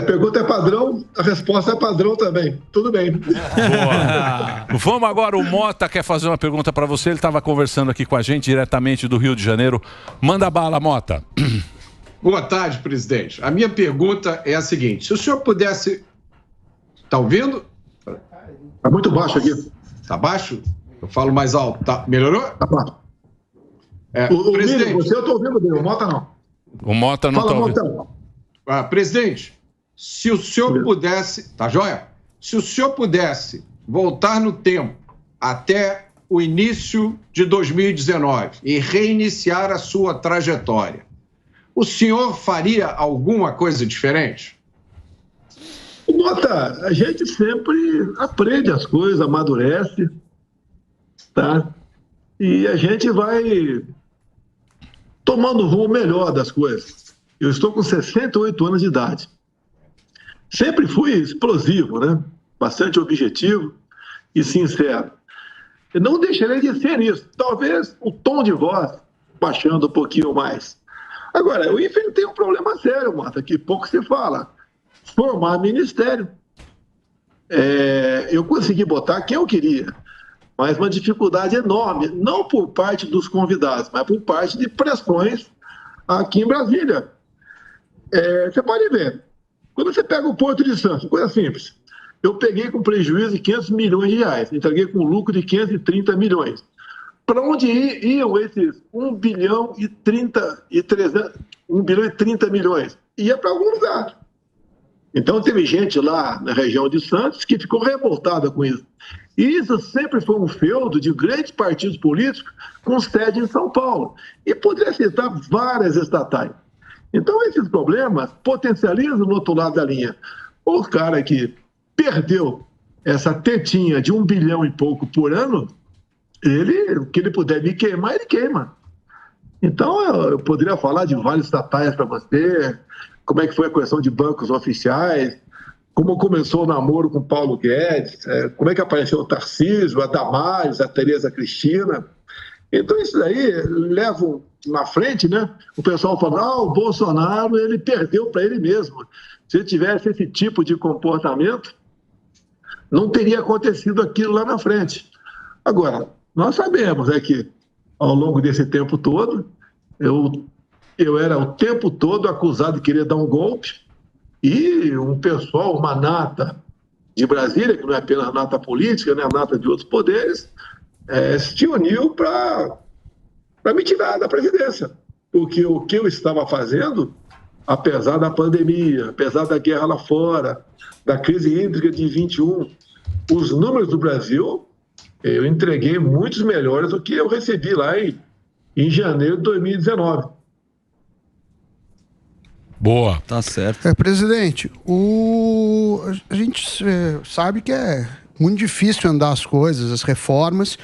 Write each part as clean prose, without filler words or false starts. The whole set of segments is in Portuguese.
Pergunta é padrão, a resposta é padrão também. Tudo bem. Boa. Vamos agora, o Mota quer fazer uma pergunta para você. Ele estava conversando aqui com a gente diretamente do Rio de Janeiro. Manda bala, Mota. Boa tarde, presidente. A minha pergunta é a seguinte: se o senhor pudesse... Está ouvindo? Está muito baixo aqui. Está baixo? Eu falo mais alto. Tá. Melhorou? Está baixo. Presidente... Miriam, você eu estou ouvindo bem, o Mota não. O Mota não está ouvindo. Presidente, se o senhor pudesse... Tá joia? Se o senhor pudesse voltar no tempo até o início de 2019 e reiniciar a sua trajetória, o senhor faria alguma coisa diferente? Mota, a gente sempre aprende as coisas, amadurece, tá? E a gente vai tomando o rumo melhor das coisas. Eu estou com 68 anos de idade. Sempre fui explosivo, né? Bastante objetivo e sincero. Eu não deixarei de ser isso. Talvez o tom de voz baixando um pouquinho mais. Agora, eu enfrentei um problema sério, Mota, que pouco se fala. Formar ministério. Eu consegui botar quem eu queria, mas uma dificuldade enorme, não por parte dos convidados, mas por parte de pressões aqui em Brasília. Você pode ver, quando você pega o Porto de Santos, coisa simples, eu peguei com prejuízo de 500 milhões de reais, entreguei com lucro de 530 milhões. Para onde iam esses 1 bilhão e 30 milhões? Ia para algum lugar. Então teve gente lá na região de Santos que ficou revoltada com isso. E isso sempre foi um feudo de grandes partidos políticos com sede em São Paulo. E poderia citar várias estatais. Então esses problemas potencializam no outro lado da linha. O cara que perdeu essa tetinha de 1 bilhão e pouco por ano, o que ele puder me queimar, ele queima. Então eu poderia falar de vários estatais para você, como é que foi a questão de bancos oficiais, como começou o namoro com Paulo Guedes, como é que apareceu o Tarcísio, a Damares, a Tereza Cristina. Então isso daí leva na frente, né? O pessoal fala, o Bolsonaro ele perdeu para ele mesmo. Se ele tivesse esse tipo de comportamento, não teria acontecido aquilo lá na frente. Agora, nós sabemos que ao longo desse tempo todo, eu era o tempo todo acusado de querer dar um golpe e um pessoal, uma nata de Brasília, que não é apenas nata política, né, nata de outros poderes, se uniu para me tirar da presidência. Porque o que eu estava fazendo, apesar da pandemia, apesar da guerra lá fora, da crise hídrica de 21, os números do Brasil, eu entreguei muitos melhores do que eu recebi lá em janeiro de 2019. Boa. Tá certo. Presidente, a gente sabe que é muito difícil andar as coisas, as reformas,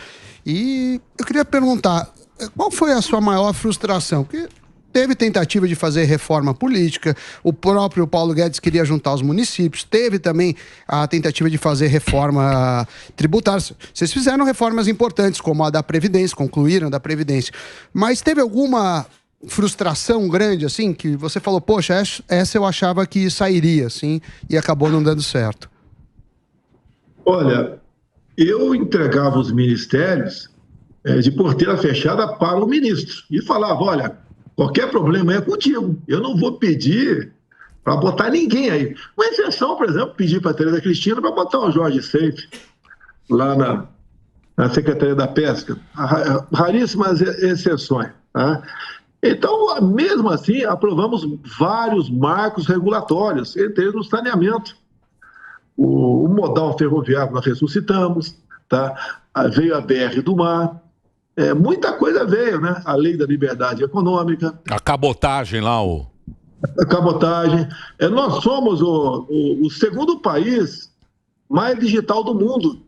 e eu queria perguntar, qual foi a sua maior frustração? Porque teve tentativa de fazer reforma política, o próprio Paulo Guedes queria juntar os municípios, teve também a tentativa de fazer reforma tributária. Vocês fizeram reformas importantes, como a da Previdência, concluíram da Previdência, mas teve alguma frustração grande, assim, que você falou, poxa, essa eu achava que sairia, assim, e acabou não dando certo? Olha, eu entregava os ministérios de porteira fechada para o ministro e falava, olha, qualquer problema é contigo, eu não vou pedir para botar ninguém aí. Uma exceção, por exemplo, pedir para a Tereza Cristina para botar o Jorge Seife lá na Secretaria da Pesca. Raríssimas exceções, tá? Então, mesmo assim, aprovamos vários marcos regulatórios, entre eles o saneamento. O modal ferroviário nós ressuscitamos, tá? Veio a BR do Mar, muita coisa veio, né? A lei da liberdade econômica. A cabotagem lá, A cabotagem. Nós somos o segundo país mais digital do mundo.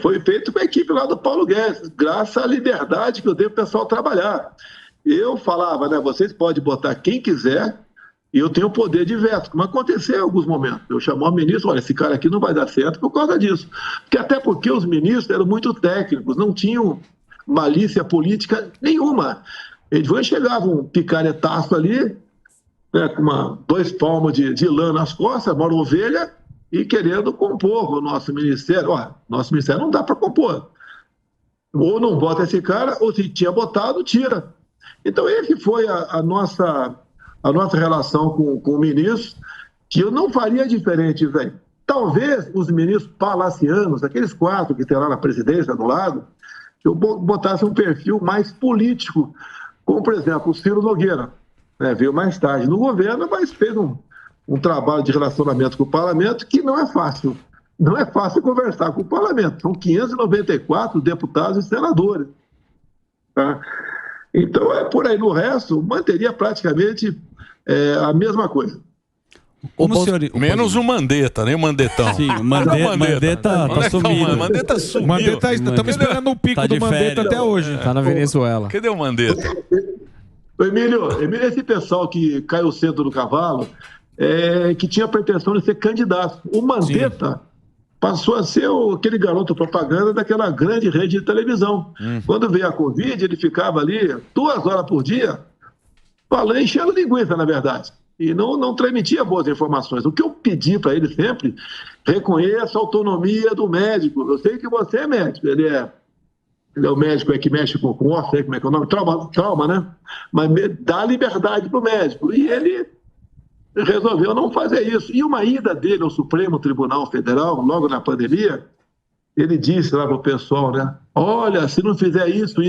Foi feito com a equipe lá do Paulo Guedes, graças à liberdade que eu dei para o pessoal trabalhar. Eu falava, né, vocês podem botar quem quiser e eu tenho o poder de veto, como aconteceu em alguns momentos. Eu chamava o ministro, olha, esse cara aqui não vai dar certo por causa disso. Até porque os ministros eram muito técnicos, não tinham malícia política nenhuma. Eles chegavam um picaretaço ali, né, com 2 palmos de lã nas costas, uma ovelha, e querendo compor o nosso ministério. Olha, nosso ministério não dá para compor. Ou não bota esse cara, ou se tinha botado, tira. Então, esse foi a nossa relação com o ministro, que eu não faria diferente, velho. Talvez os ministros palacianos, aqueles 4 que tem lá na presidência do lado, eu botasse um perfil mais político, como, por exemplo, o Ciro Nogueira, né? Veio mais tarde no governo, mas fez um trabalho de relacionamento com o parlamento que não é fácil. Não é fácil conversar com o parlamento. São 594 deputados e senadores. Tá? Então, por aí. No resto, manteria praticamente a mesma coisa. Menos o Mandetta, nem o Mandetão. Sim, o Mandetta tá sumido. O Mandetta sumiu. Mandetta, estamos esperando o pico do Mandetta até hoje. Tá na Venezuela. Cadê o Mandetta? Emílio, esse pessoal que caiu cedo do cavalo, que tinha a pretensão de ser candidato. O Mandetta passou a ser aquele garoto propaganda daquela grande rede de televisão. Quando veio a Covid, ele ficava ali 2 horas por dia, falando, enchendo linguiça, na verdade. E não transmitia boas informações. O que eu pedi para ele sempre, reconheça a autonomia do médico. Eu sei que você é médico, ele é o médico que mexe com osso, sei como é que é o nome, trauma, né? Mas dá liberdade para o médico. E ele resolveu não fazer isso. E uma ida dele ao Supremo Tribunal Federal, logo na pandemia, ele disse lá para o pessoal, né? Olha, se não fizer isso,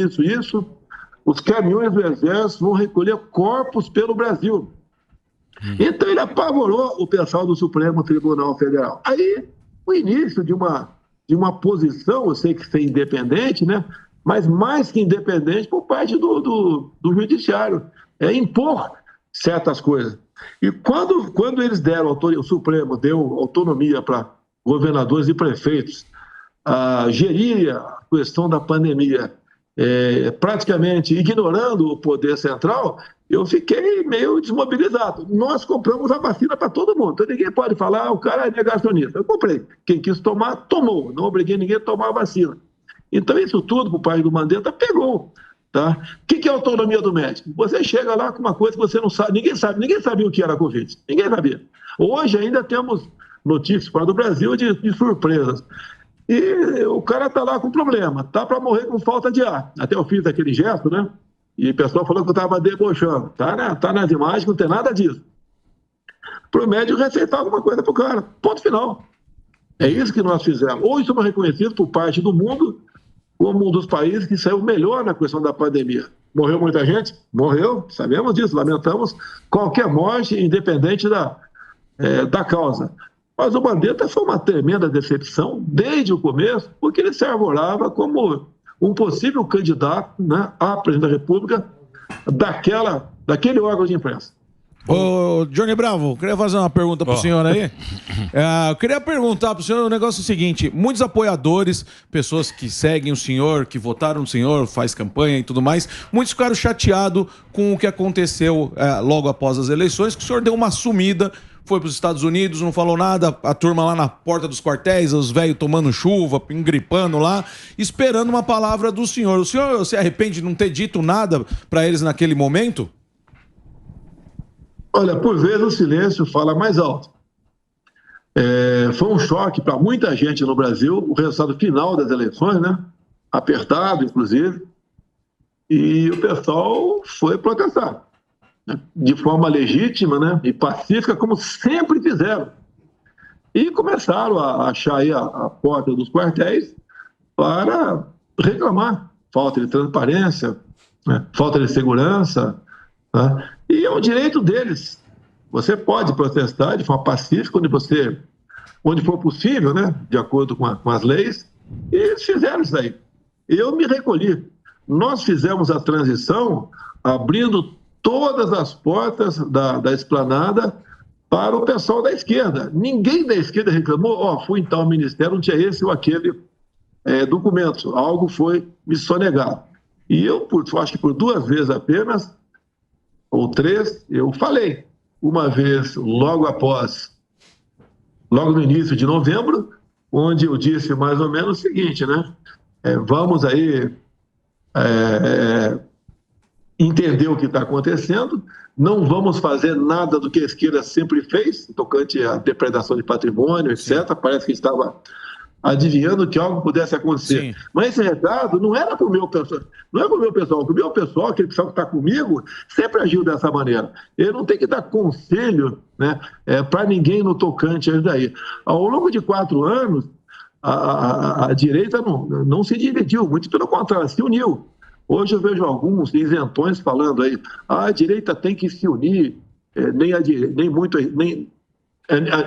os caminhões do Exército vão recolher corpos pelo Brasil. Então ele apavorou o pessoal do Supremo Tribunal Federal. Aí, o início de uma posição, eu sei que ser independente, né? Mas mais que independente por parte do Judiciário, impor certas coisas. E quando eles deram, o Supremo deu autonomia para governadores e prefeitos gerir a questão da pandemia, praticamente ignorando o poder central, eu fiquei meio desmobilizado. Nós compramos a vacina para todo mundo. Então ninguém pode falar, o cara é negacionista. Eu comprei. Quem quis tomar, tomou. Não obriguei ninguém a tomar a vacina. Então isso tudo, por parte do Mandetta, pegou. Tá? O que é a autonomia do médico? Você chega lá com uma coisa que você não sabe. Ninguém sabia o que era a Covid. Ninguém sabia. Hoje ainda temos notícias fora do Brasil de surpresas. E o cara está lá com problema. Está para morrer com falta de ar. Até eu fiz aquele gesto, né? E o pessoal falou que eu estava debochando. Tá nas imagens, não tem nada disso. Para o médico receitar alguma coisa para o cara. Ponto final. É isso que nós fizemos. Hoje somos reconhecidos por parte do mundo como um dos países que saiu melhor na questão da pandemia. Morreu muita gente? Morreu, sabemos disso, lamentamos qualquer morte, independente da causa. Mas o Mandetta foi uma tremenda decepção desde o começo, porque ele se arvorava como um possível candidato, né, à presidência da República daquele órgão de imprensa. Ô, Johnny Bravo, queria fazer uma pergunta pro senhor aí. Eu queria perguntar pro senhor o negócio seguinte: muitos apoiadores, pessoas que seguem o senhor, que votaram no senhor, faz campanha e tudo mais, muitos ficaram chateados com o que aconteceu logo após as eleições, que o senhor deu uma sumida, foi para os Estados Unidos, não falou nada, a turma lá na porta dos quartéis, os velhos tomando chuva, engripando lá, esperando uma palavra do senhor. O senhor se arrepende de não ter dito nada para eles naquele momento? Olha, por vezes o silêncio fala mais alto. Foi um choque para muita gente no Brasil, o resultado final das eleições, né? Apertado, inclusive, e o pessoal foi protestar, né? De forma legítima, né? E pacífica, como sempre fizeram. E começaram a achar aí a porta dos quartéis para reclamar falta de transparência, né? Falta de segurança, né? E é um direito deles. Você pode protestar de forma pacífica onde for possível, né? De acordo com as leis, e eles fizeram isso aí. Eu me recolhi. Nós fizemos a transição abrindo todas as portas da esplanada para o pessoal da esquerda. Ninguém da esquerda reclamou, fui em tal ministério, não tinha esse ou aquele documento. Algo foi me sonegado. E eu, acho que por 2 vezes apenas, ou 3, eu falei. Uma vez logo no início de novembro, onde eu disse mais ou menos o seguinte, né? Vamos aí entender o que está acontecendo, não vamos fazer nada do que a esquerda sempre fez, tocante à depredação de patrimônio, etc. Parece que estava adivinhando que algo pudesse acontecer. Sim. Mas esse recado não era para o meu pessoal, não é para o meu pessoal, para o meu pessoal, aquele pessoal que está comigo, sempre agiu dessa maneira. Ele não tem que dar conselho, né, para ninguém no tocante a isso daí. Ao longo de 4 anos, a direita não se dividiu, muito pelo contrário, se uniu. Hoje eu vejo alguns isentões falando aí, a direita tem que se unir,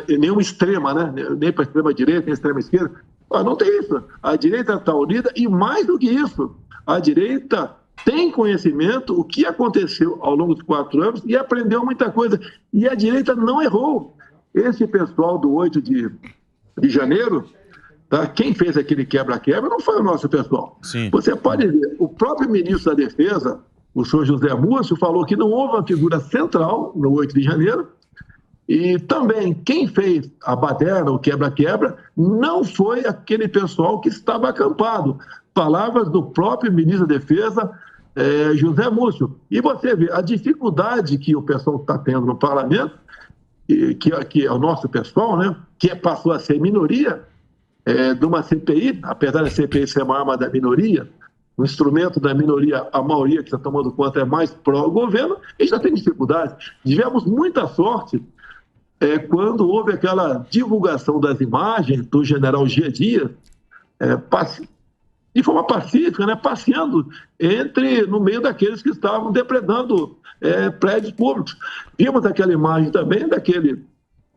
nenhuma extrema, né? Nem para a extrema direita, nem a extrema esquerda. Não tem isso. A direita está unida e mais do que isso, a direita tem conhecimento o que aconteceu ao longo dos 4 anos e aprendeu muita coisa. E a direita não errou. Esse pessoal do 8 de janeiro, tá? Quem fez aquele quebra-quebra não foi o nosso pessoal. Sim. Você pode ver, o próprio ministro da Defesa, o senhor José Múcio, falou que não houve uma figura central no 8 de janeiro, e também quem fez a baderna, o quebra-quebra, não foi aquele pessoal que estava acampado. Palavras do próprio ministro da Defesa, José Múcio. E você vê a dificuldade que o pessoal está tendo no parlamento, que é o nosso pessoal, né, que passou a ser minoria, de uma CPI, apesar da CPI ser uma arma da minoria, o instrumento da minoria, a maioria que está tomando conta é mais pró-governo, e já tem dificuldade. Tivemos muita sorte quando houve aquela divulgação das imagens do general G. Dias, de forma pacífica, né, passeando no meio daqueles que estavam depredando prédios públicos. Vimos aquela imagem também daquele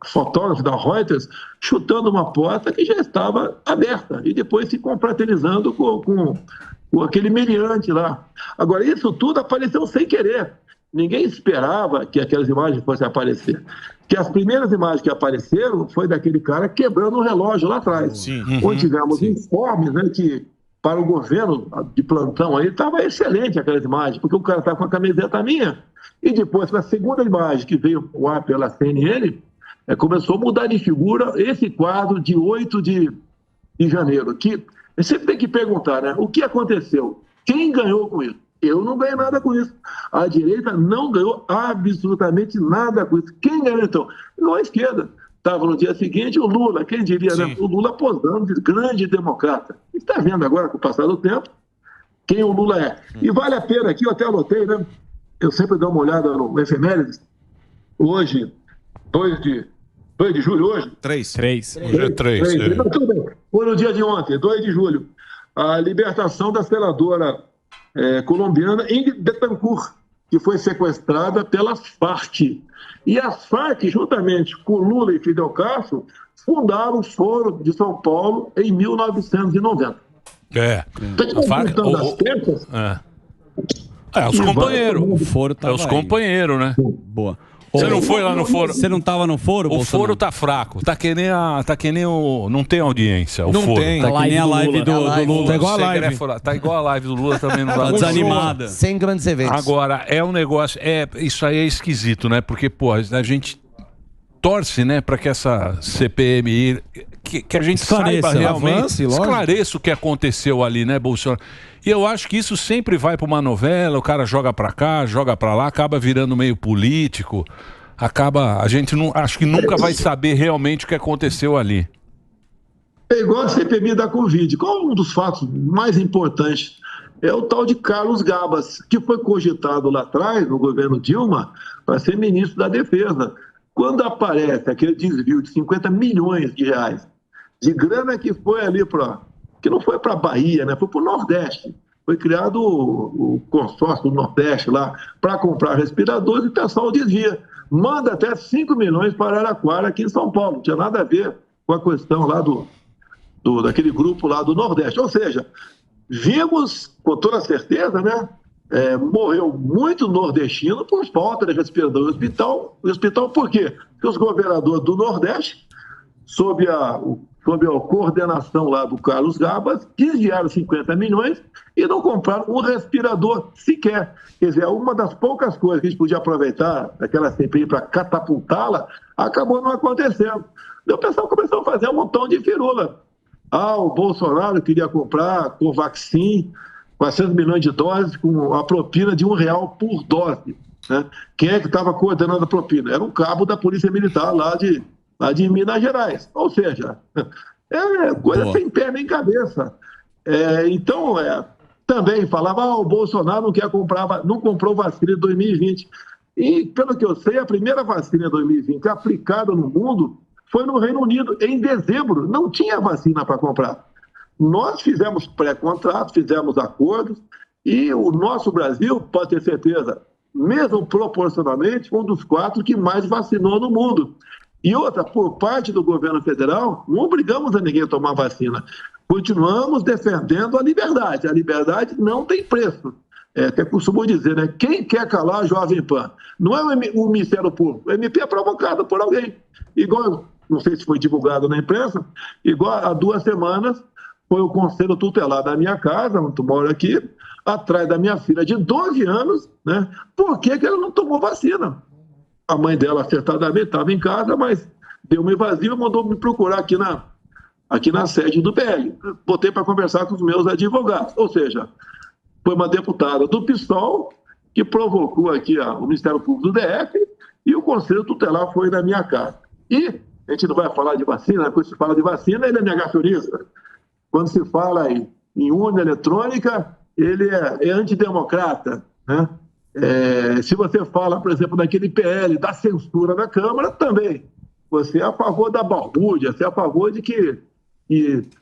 fotógrafo da Reuters chutando uma porta que já estava aberta e depois se confraternizando com aquele meliante lá. Agora, isso tudo apareceu sem querer. Ninguém esperava que aquelas imagens fossem aparecer. Que as primeiras imagens que apareceram foi daquele cara quebrando um relógio lá atrás. Sim. Onde tivemos informes, né, que para o governo de plantão aí estava excelente aquelas imagens, porque o cara estava com a camiseta minha. E depois, na segunda imagem que veio o ar pela CNN, começou a mudar de figura esse quadro de 8 de janeiro. Que sempre tem que perguntar, né, o que aconteceu? Quem ganhou com isso? Eu não ganhei nada com isso. A direita não ganhou absolutamente nada com isso. Quem ganhou, então? Não a esquerda. Estava no dia seguinte o Lula, quem diria, né? O Lula posando de grande democrata. Está vendo agora, com o passar do tempo, quem o Lula é. E vale a pena aqui, eu até anotei, né? Eu sempre dou uma olhada no efemérides. Hoje, 2 de julho, hoje? 3. Hoje é 3. Não, tudo bem. Foi no dia de ontem, 2 de julho. A libertação da senadora colombiana Ingrid Betancourt, que foi sequestrada pelas Farc. E as Farc, juntamente com Lula e Fidel Castro, fundaram o Foro de São Paulo em 1990. A Farc, os companheiros. O foro tava os companheiros, né? Boa. Você não foi lá no foro? Você não tava no foro, O Bolsonaro? foro tá fraco. Tá que nem o... Não tem audiência, o Não foro. tem. Tá que nem a live do Lula. Tá igual a live. Tá igual a live do Lula também. Não Tá dá desanimada. Sem grandes eventos. Agora, é um negócio... isso aí é esquisito, né? Porque, pô, a gente torce, né, para que essa CPMI... Que a gente Esclareça, saiba realmente... avance, lógico. Esclareça o que aconteceu ali, né, Bolsonaro? E eu acho que isso sempre vai para uma novela, o cara joga para cá, joga para lá, acaba virando meio político... A gente não, acho que nunca vai saber realmente o que aconteceu ali. É igual a CPMI da Covid. Qual é um dos fatos mais importantes? É o tal de Carlos Gabas, que foi cogitado lá atrás, no governo Dilma, para ser ministro da Defesa. Quando aparece aquele desvio de 50 milhões de reais, de grana que foi ali que não foi para a Bahia, né? Foi para o Nordeste. Foi criado o consórcio do Nordeste lá para comprar respiradores e o pessoal desvia. Manda até 5 milhões para Araraquara, aqui em São Paulo. Não tinha nada a ver com a questão lá daquele grupo lá do Nordeste. Ou seja, vimos, com toda certeza, né? Morreu muito nordestino por falta de respirador no hospital. O hospital por quê? Porque os governadores do Nordeste, sob a coordenação lá do Carlos Gabas, desviaram 50 milhões e não compraram um respirador sequer. Quer dizer, uma das poucas coisas que a gente podia aproveitar daquela CPI para catapultá-la, acabou não acontecendo. Então, o pessoal começou a fazer um montão de firula. O Bolsonaro queria comprar Covaxin 400 milhões de doses com a propina de R$1 por dose. Né? Quem é que estava coordenando a propina? Era um cabo da Polícia Militar lá de Minas Gerais. Ou seja, é coisa sem pé nem cabeça. Então, também falava, o Bolsonaro não comprou vacina em 2020. E, pelo que eu sei, a primeira vacina em 2020 aplicada no mundo foi no Reino Unido, em dezembro. Não tinha vacina para comprar. Nós fizemos pré-contrato, fizemos acordos, e o nosso Brasil, pode ter certeza, mesmo proporcionalmente, foi um dos 4 que mais vacinou no mundo. E outra, por parte do governo federal, não obrigamos a ninguém a tomar vacina. Continuamos defendendo a liberdade. A liberdade não tem preço. Até costumo dizer, né? Quem quer calar a Jovem Pan? Não é o Ministério Público. O MP é provocado por alguém. Igual, não sei se foi divulgado na imprensa, igual há 2 semanas, foi o Conselho Tutelar da minha casa, onde eu moro aqui, atrás da minha filha de 12 anos, né? Por que ela não tomou vacina? A mãe dela, acertadamente, estava em casa, mas deu uma invasiva e mandou me procurar aqui na sede do PL. Botei para conversar com os meus advogados. Ou seja, foi uma deputada do PSOL que provocou aqui o Ministério Público do DF e o Conselho Tutelar foi na minha casa. E a gente não vai falar de vacina, quando se fala de vacina, ele é negacionista. Quando se fala em urna eletrônica, ele é antidemocrata, né? Se você fala, por exemplo, daquele PL da censura na Câmara, também. Você é a favor da balbúrdia, você é a favor de que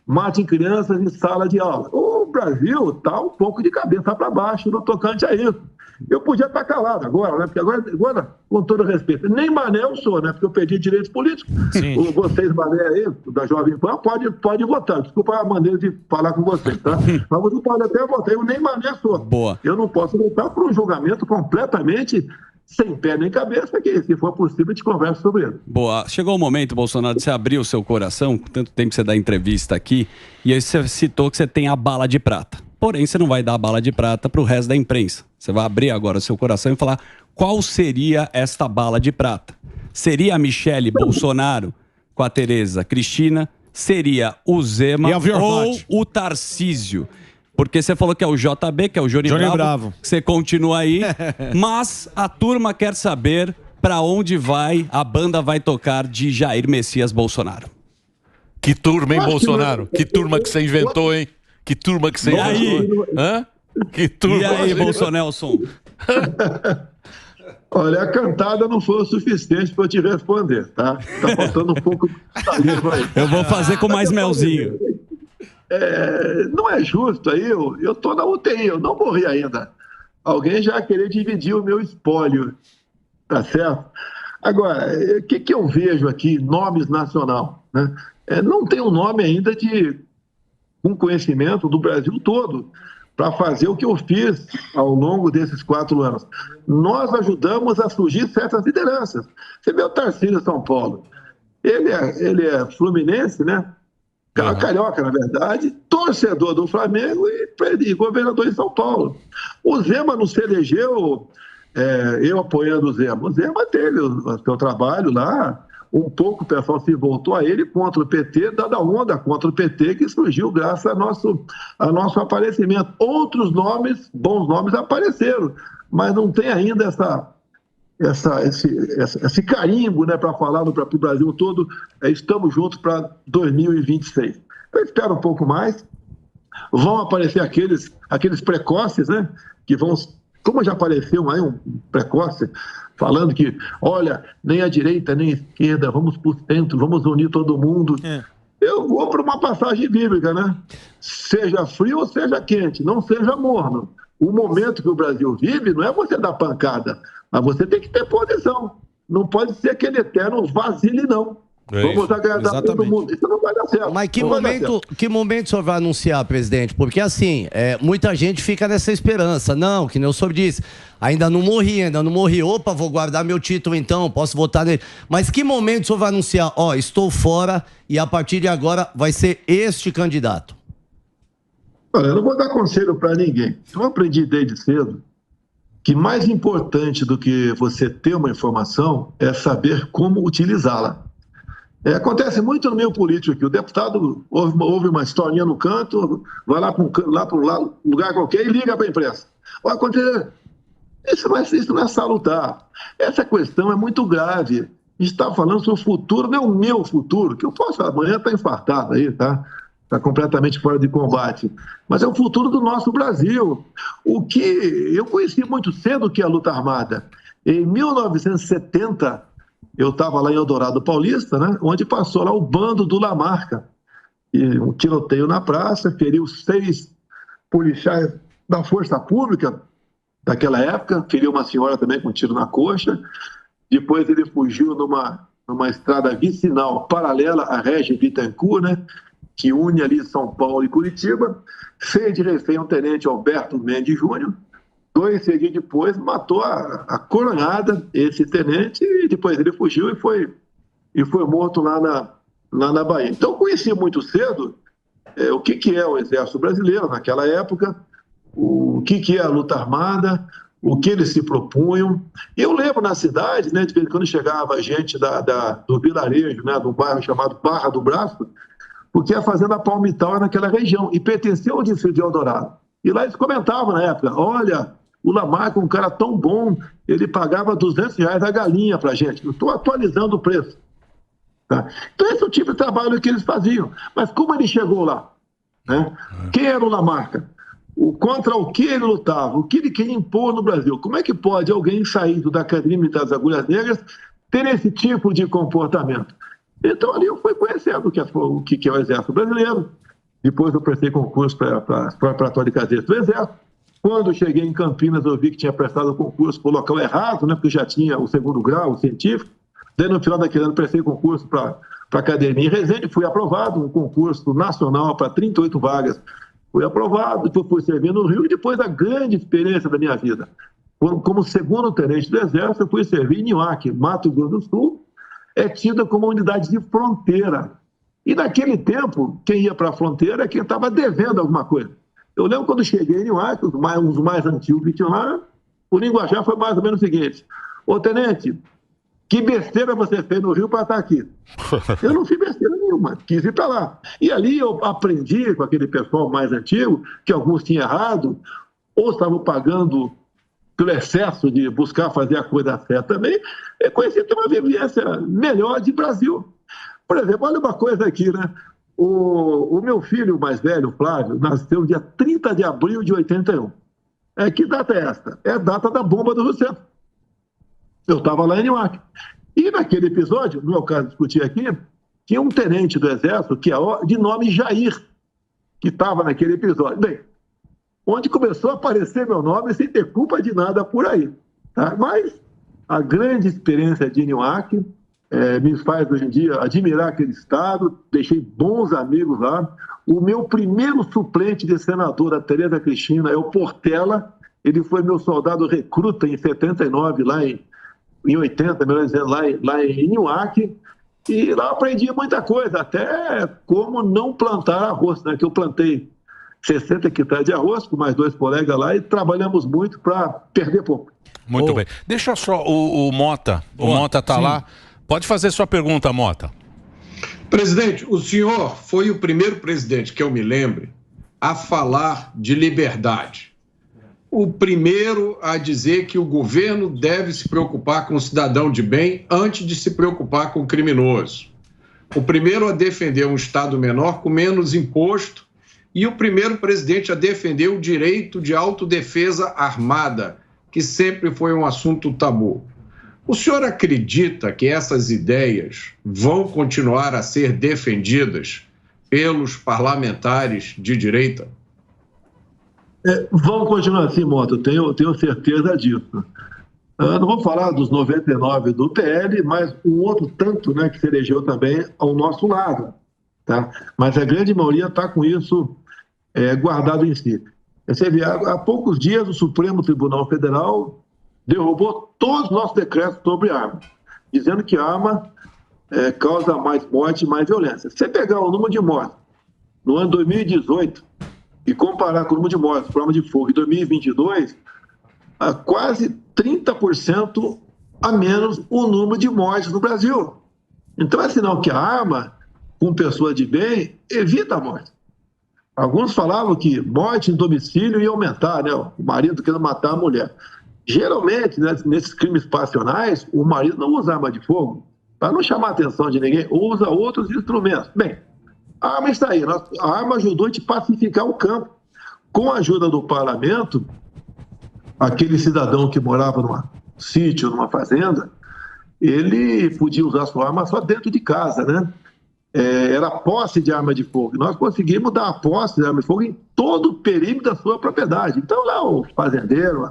matem crianças em sala de aula. O Brasil está um pouco de cabeça para baixo no tocante a isso. Eu podia estar calado agora, né? Porque agora, com todo respeito, nem mané eu sou, né? Porque eu perdi direitos políticos. Sim. Vocês, mané aí, da Jovem Pan, pode votar. Desculpa a maneira de falar com vocês, tá? Mas você pode até votar. Eu nem mané sou. Boa. Eu não posso votar por um julgamento completamente sem pé nem cabeça, que se for possível, a gente conversa sobre ele. Boa. Chegou o momento, Bolsonaro, de você abrir o seu coração, tanto tempo que você dá entrevista aqui, e aí você citou que você tem a bala de prata. Porém, você não vai dar a bala de prata para o resto da imprensa. Você vai abrir agora o seu coração e falar qual seria esta bala de prata. Seria a Michele Bolsonaro com a Tereza Cristina? Seria o Zema ou o Tarcísio? Porque você falou que é o JB, que é o Johnny Bravo. Você continua aí, mas a turma quer saber para onde a banda vai tocar de Jair Messias Bolsonaro. Que turma, hein, Bolsonaro? Que turma que você inventou, hein? Que turma que você inventou. Hã? Que turma. E aí, Bolsonelson? Olha, a cantada não foi o suficiente para eu te responder, tá? Tá faltando um pouco de saliva aí. Eu vou fazer com mais melzinho. Não é justo aí, eu tô na UTI, eu não morri ainda. Alguém já querer dividir o meu espólio, tá certo? Agora, o que eu vejo aqui, nomes nacional, né? Não tem um nome ainda com conhecimento do Brasil todo para fazer o que eu fiz ao longo desses 4 anos. Nós ajudamos a surgir certas lideranças. Você vê o Tarcísio de São Paulo. Ele é fluminense, né? Carioca, na verdade, torcedor do Flamengo e governador de São Paulo. O Zema não se elegeu eu apoiando o Zema. O Zema teve o seu trabalho lá, um pouco o pessoal se voltou a ele contra o PT, dada a onda contra o PT que surgiu graças a nosso aparecimento. Outros nomes, bons nomes, apareceram, mas não tem ainda esse carimbo, né, para falar para o Brasil todo, estamos juntos para 2026. Eu espero um pouco mais. Vão aparecer aqueles precoces, né, que vão, como já apareceu aí um precoce, falando que, olha, nem a direita nem a esquerda, vamos para o centro, vamos unir todo mundo. Eu vou para uma passagem bíblica, né? Seja frio ou seja quente, não seja morno. O momento que o Brasil vive não é você dar pancada, mas você tem que ter posição. Não pode ser aquele eterno vacile, não. Vamos agradar todo mundo. Isso não vai dar certo. Mas que momento o senhor vai anunciar, presidente? Porque assim, muita gente fica nessa esperança. Não, que nem o senhor disse, ainda não morri. Opa, vou guardar meu título então, posso votar nele. Mas que momento o senhor vai anunciar? Estou fora e a partir de agora vai ser este candidato? Olha, eu não vou dar conselho para ninguém. Eu aprendi desde cedo que mais importante do que você ter uma informação é saber como utilizá-la. Acontece muito no meio político aqui. O deputado ouve uma historinha no canto, vai lá para um lugar qualquer e liga para a imprensa. Vai acontecer. Isso não é salutar. Essa questão é muito grave. A gente está falando sobre o futuro, não é o meu futuro, que eu posso amanhã estar infartado aí, tá? Está completamente fora de combate. Mas é o futuro do nosso Brasil. O que eu conheci muito cedo que é a luta armada. Em 1970, eu estava lá em Eldorado Paulista, né, onde passou lá o bando do Lamarca. E um tiroteio na praça, feriu 6 policiais da Força Pública daquela época, feriu uma senhora também com um tiro na coxa. Depois ele fugiu numa estrada vicinal paralela à Régis Bittencourt, né, que une ali São Paulo e Curitiba, fez de refém um tenente Alberto Mendes Júnior. 2 seguidos depois, matou a coronhada, esse tenente, e depois ele fugiu e foi morto lá na Bahia. Então, eu conheci muito cedo o que é o Exército Brasileiro naquela época, o que é a luta armada, o que eles se propunham. Eu lembro na cidade, né, de vez em quando chegava gente do vilarejo, né, do bairro chamado Barra do Braço, porque a fazenda Palmital era naquela região e pertenceu ao distrito de Eldorado. E lá eles comentavam na época, olha, o Lamarca, um cara tão bom, ele pagava R$200 a galinha pra gente. Eu estou atualizando o preço. Tá? Então esse é o tipo de trabalho que eles faziam. Mas como ele chegou lá? Né? Quem era o Lamarca? Contra o que ele lutava? O que ele queria impor no Brasil? Como é que pode alguém saído da Academia das Agulhas Negras ter esse tipo de comportamento? Então ali eu fui conhecendo o que é o Exército Brasileiro. Depois eu prestei concurso para preparatório de cadetes do Exército. Quando cheguei em Campinas, eu vi que tinha prestado o concurso para o local errado, né, porque já tinha o 2º grau, o científico. Daí, no final daquele ano, prestei concurso para a academia em Resende, fui aprovado, um concurso nacional para 38 vagas. Fui aprovado, depois fui servir no Rio, e depois a grande experiência da minha vida. Como 2º tenente do Exército, eu fui servir em Nhoaque, Mato Grosso do Sul, é tida como uma unidade de fronteira. E naquele tempo, quem ia para a fronteira é quem estava devendo alguma coisa. Eu lembro quando cheguei em Nhoaque, os mais antigos que tinham lá, o linguajar foi mais ou menos o seguinte: ô tenente, que besteira você fez no Rio para estar aqui? Eu não fiz besteira nenhuma, quis ir para lá. E ali eu aprendi com aquele pessoal mais antigo, que alguns tinham errado, ou estavam pagando pelo excesso de buscar fazer a coisa certa também, conheci ter uma vivência melhor de Brasil. Por exemplo, olha uma coisa aqui, né? O meu filho mais velho, Flávio, nasceu dia 30 de abril de 81. Que data é esta? É a data da bomba do Rio Centro. Eu estava lá em Nhoaque. E naquele episódio, no meu caso, discutir aqui, tinha um tenente do Exército, que é de nome Jair, que estava naquele episódio. Bem, onde começou a aparecer meu nome sem ter culpa de nada por aí. Tá? Mas a grande experiência de Nhoaque me faz hoje em dia admirar aquele estado, deixei bons amigos lá. O meu primeiro suplente de senadora, Tereza Cristina, é o Portela. Ele foi meu soldado recruta em 79, lá em 80, melhor dizendo, lá em Nhoaque. E lá aprendi muita coisa, até como não plantar arroz, né? Que eu plantei 60 hectares de arroz com mais 2 colegas lá e trabalhamos muito para perder pouco. Muito bem. Deixa só o Mota. O Mota está lá. Pode fazer sua pergunta, Mota. Presidente, o senhor foi o primeiro presidente que eu me lembre a falar de liberdade. O primeiro a dizer que o governo deve se preocupar com o cidadão de bem antes de se preocupar com o criminoso. O primeiro a defender um Estado menor com menos imposto e o primeiro presidente a defender o direito de autodefesa armada, que sempre foi um assunto tabu. O senhor acredita que essas ideias vão continuar a ser defendidas pelos parlamentares de direita? Vão continuar assim, Mota, eu tenho certeza disso. Não vou falar dos 99 do PL, mas um outro tanto, né, que se elegeu também ao nosso lado. Tá? Mas a grande maioria está com isso guardado em si. Você vê, há poucos dias o Supremo Tribunal Federal derrubou todos os nossos decretos sobre arma, dizendo que arma causa mais morte e mais violência. Se você pegar o número de mortes no ano 2018 e comparar com o número de mortes por arma de fogo em 2022, quase 30% a menos o número de mortes no Brasil. Então é sinal que a arma, com pessoa de bem, evita a morte. Alguns falavam que morte em domicílio ia aumentar, né? O marido querendo matar a mulher. Geralmente, né, nesses crimes passionais, o marido não usa arma de fogo para não chamar a atenção de ninguém, usa outros instrumentos. Bem, a arma está aí. A arma ajudou a gente pacificar o campo. Com a ajuda do parlamento, aquele cidadão que morava num sítio, numa fazenda, ele podia usar sua arma só dentro de casa, né? Era posse de arma de fogo. Nós conseguimos dar a posse de arma de fogo em todo o perímetro da sua propriedade. Então, lá o fazendeiro,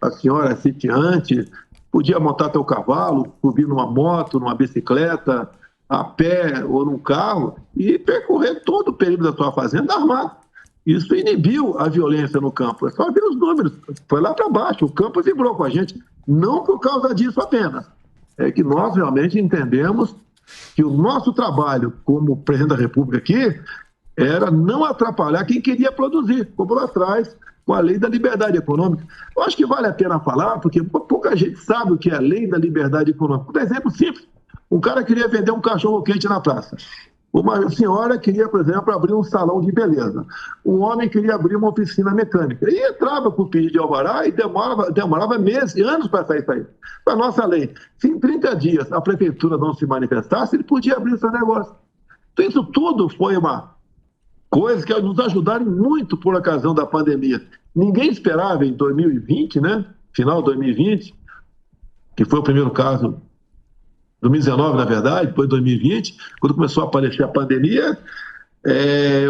a senhora sitiante, podia montar seu cavalo, subir numa moto, numa bicicleta, a pé ou num carro e percorrer todo o perímetro da sua fazenda armado. Isso inibiu a violência no campo. É só ver os números. Foi lá para baixo. O campo vibrou com a gente. Não por causa disso apenas. É que nós realmente entendemos que o nosso trabalho como presidente da República aqui era não atrapalhar quem queria produzir, como lá atrás, com a lei da liberdade econômica. Eu acho que vale a pena falar, porque pouca gente sabe o que é a lei da liberdade econômica. Por exemplo simples, um cara queria vender um cachorro-quente na praça. Uma senhora queria, por exemplo, abrir um salão de beleza. Um homem queria abrir uma oficina mecânica. E entrava por pedido de alvará e demorava meses, anos para sair isso aí. A nossa lei, se em 30 dias a prefeitura não se manifestasse, ele podia abrir seu negócio. Então isso tudo foi uma coisa que nos ajudaram muito por ocasião da pandemia. Ninguém esperava em 2020, né? Final de 2020, que foi o primeiro caso, 2019, na verdade, depois de 2020, quando começou a aparecer a pandemia,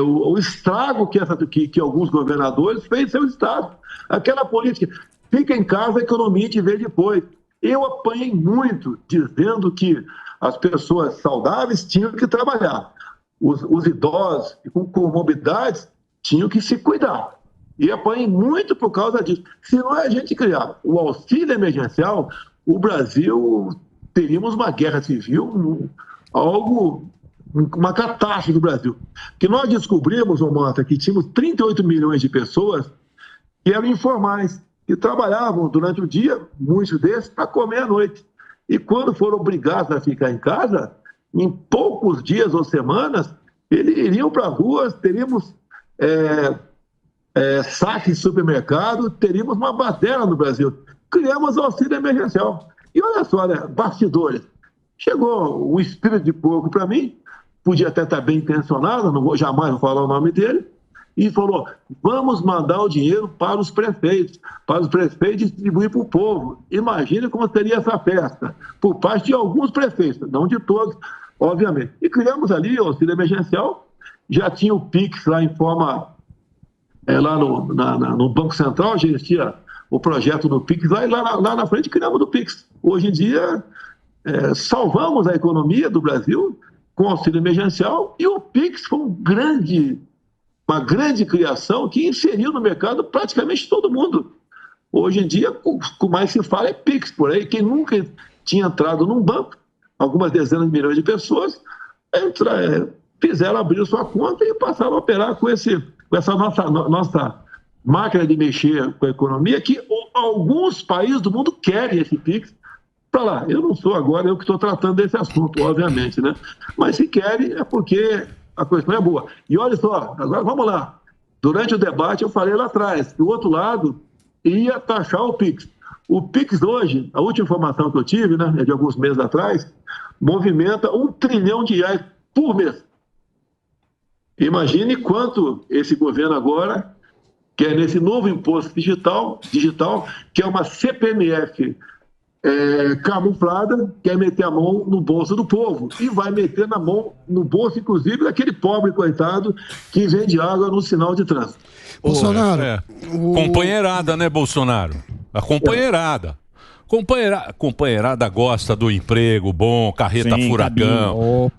o estrago que alguns governadores fez em seu estado. Aquela política, fica em casa, a economia te vê depois. Eu apanhei muito dizendo que as pessoas saudáveis tinham que trabalhar. Os idosos com comorbidades tinham que se cuidar. E apanhei muito por causa disso. Se não é a gente criar o auxílio emergencial, o Brasil teríamos uma guerra civil, uma catástrofe do Brasil. Porque nós descobrimos, Mota, que tínhamos 38 milhões de pessoas que eram informais, que trabalhavam durante o dia, muitos desses, para comer à noite. E quando foram obrigados a ficar em casa, em poucos dias ou semanas, eles iriam para as ruas, teríamos saque de supermercado, teríamos uma baderna no Brasil. Criamos o auxílio emergencial. E olha só, né, bastidores. Chegou o espírito de porco para mim, podia até estar bem intencionado, jamais vou falar o nome dele, e falou, vamos mandar o dinheiro para os prefeitos distribuir para o povo. Imagina como seria essa festa, por parte de alguns prefeitos, não de todos, obviamente. E criamos ali o auxílio emergencial, já tinha o Pix lá em forma, lá no Banco Central, já existia o projeto do Pix, lá na frente criamos o Pix. Hoje em dia, salvamos a economia do Brasil com auxílio emergencial e o Pix foi uma grande criação que inseriu no mercado praticamente todo mundo. Hoje em dia, o que mais se fala é Pix, por aí. Quem nunca tinha entrado num banco, algumas dezenas de milhões de pessoas, fizeram abrir sua conta e passaram a operar com essa nossa máquina de mexer com a economia, que alguns países do mundo querem esse Pix para lá. Eu não sou agora, eu que estou tratando desse assunto, obviamente, né? Mas se querem é porque a questão é boa. E olha só, agora vamos lá. Durante o debate eu falei lá atrás que o outro lado ia taxar o Pix. O Pix hoje, a última informação que eu tive, né, é de alguns meses atrás, movimenta R$1 trilhão por mês. Imagine quanto esse governo agora quer nesse novo imposto digital, que é uma CPMF camuflada, quer meter a mão no bolso do povo e vai meter na mão, no bolso, inclusive, daquele pobre coitado que vende água no sinal de trânsito. Bolsonaro. Companheirada, né, Bolsonaro? A companheirada. Companheirada gosta do emprego bom, carreta furacão.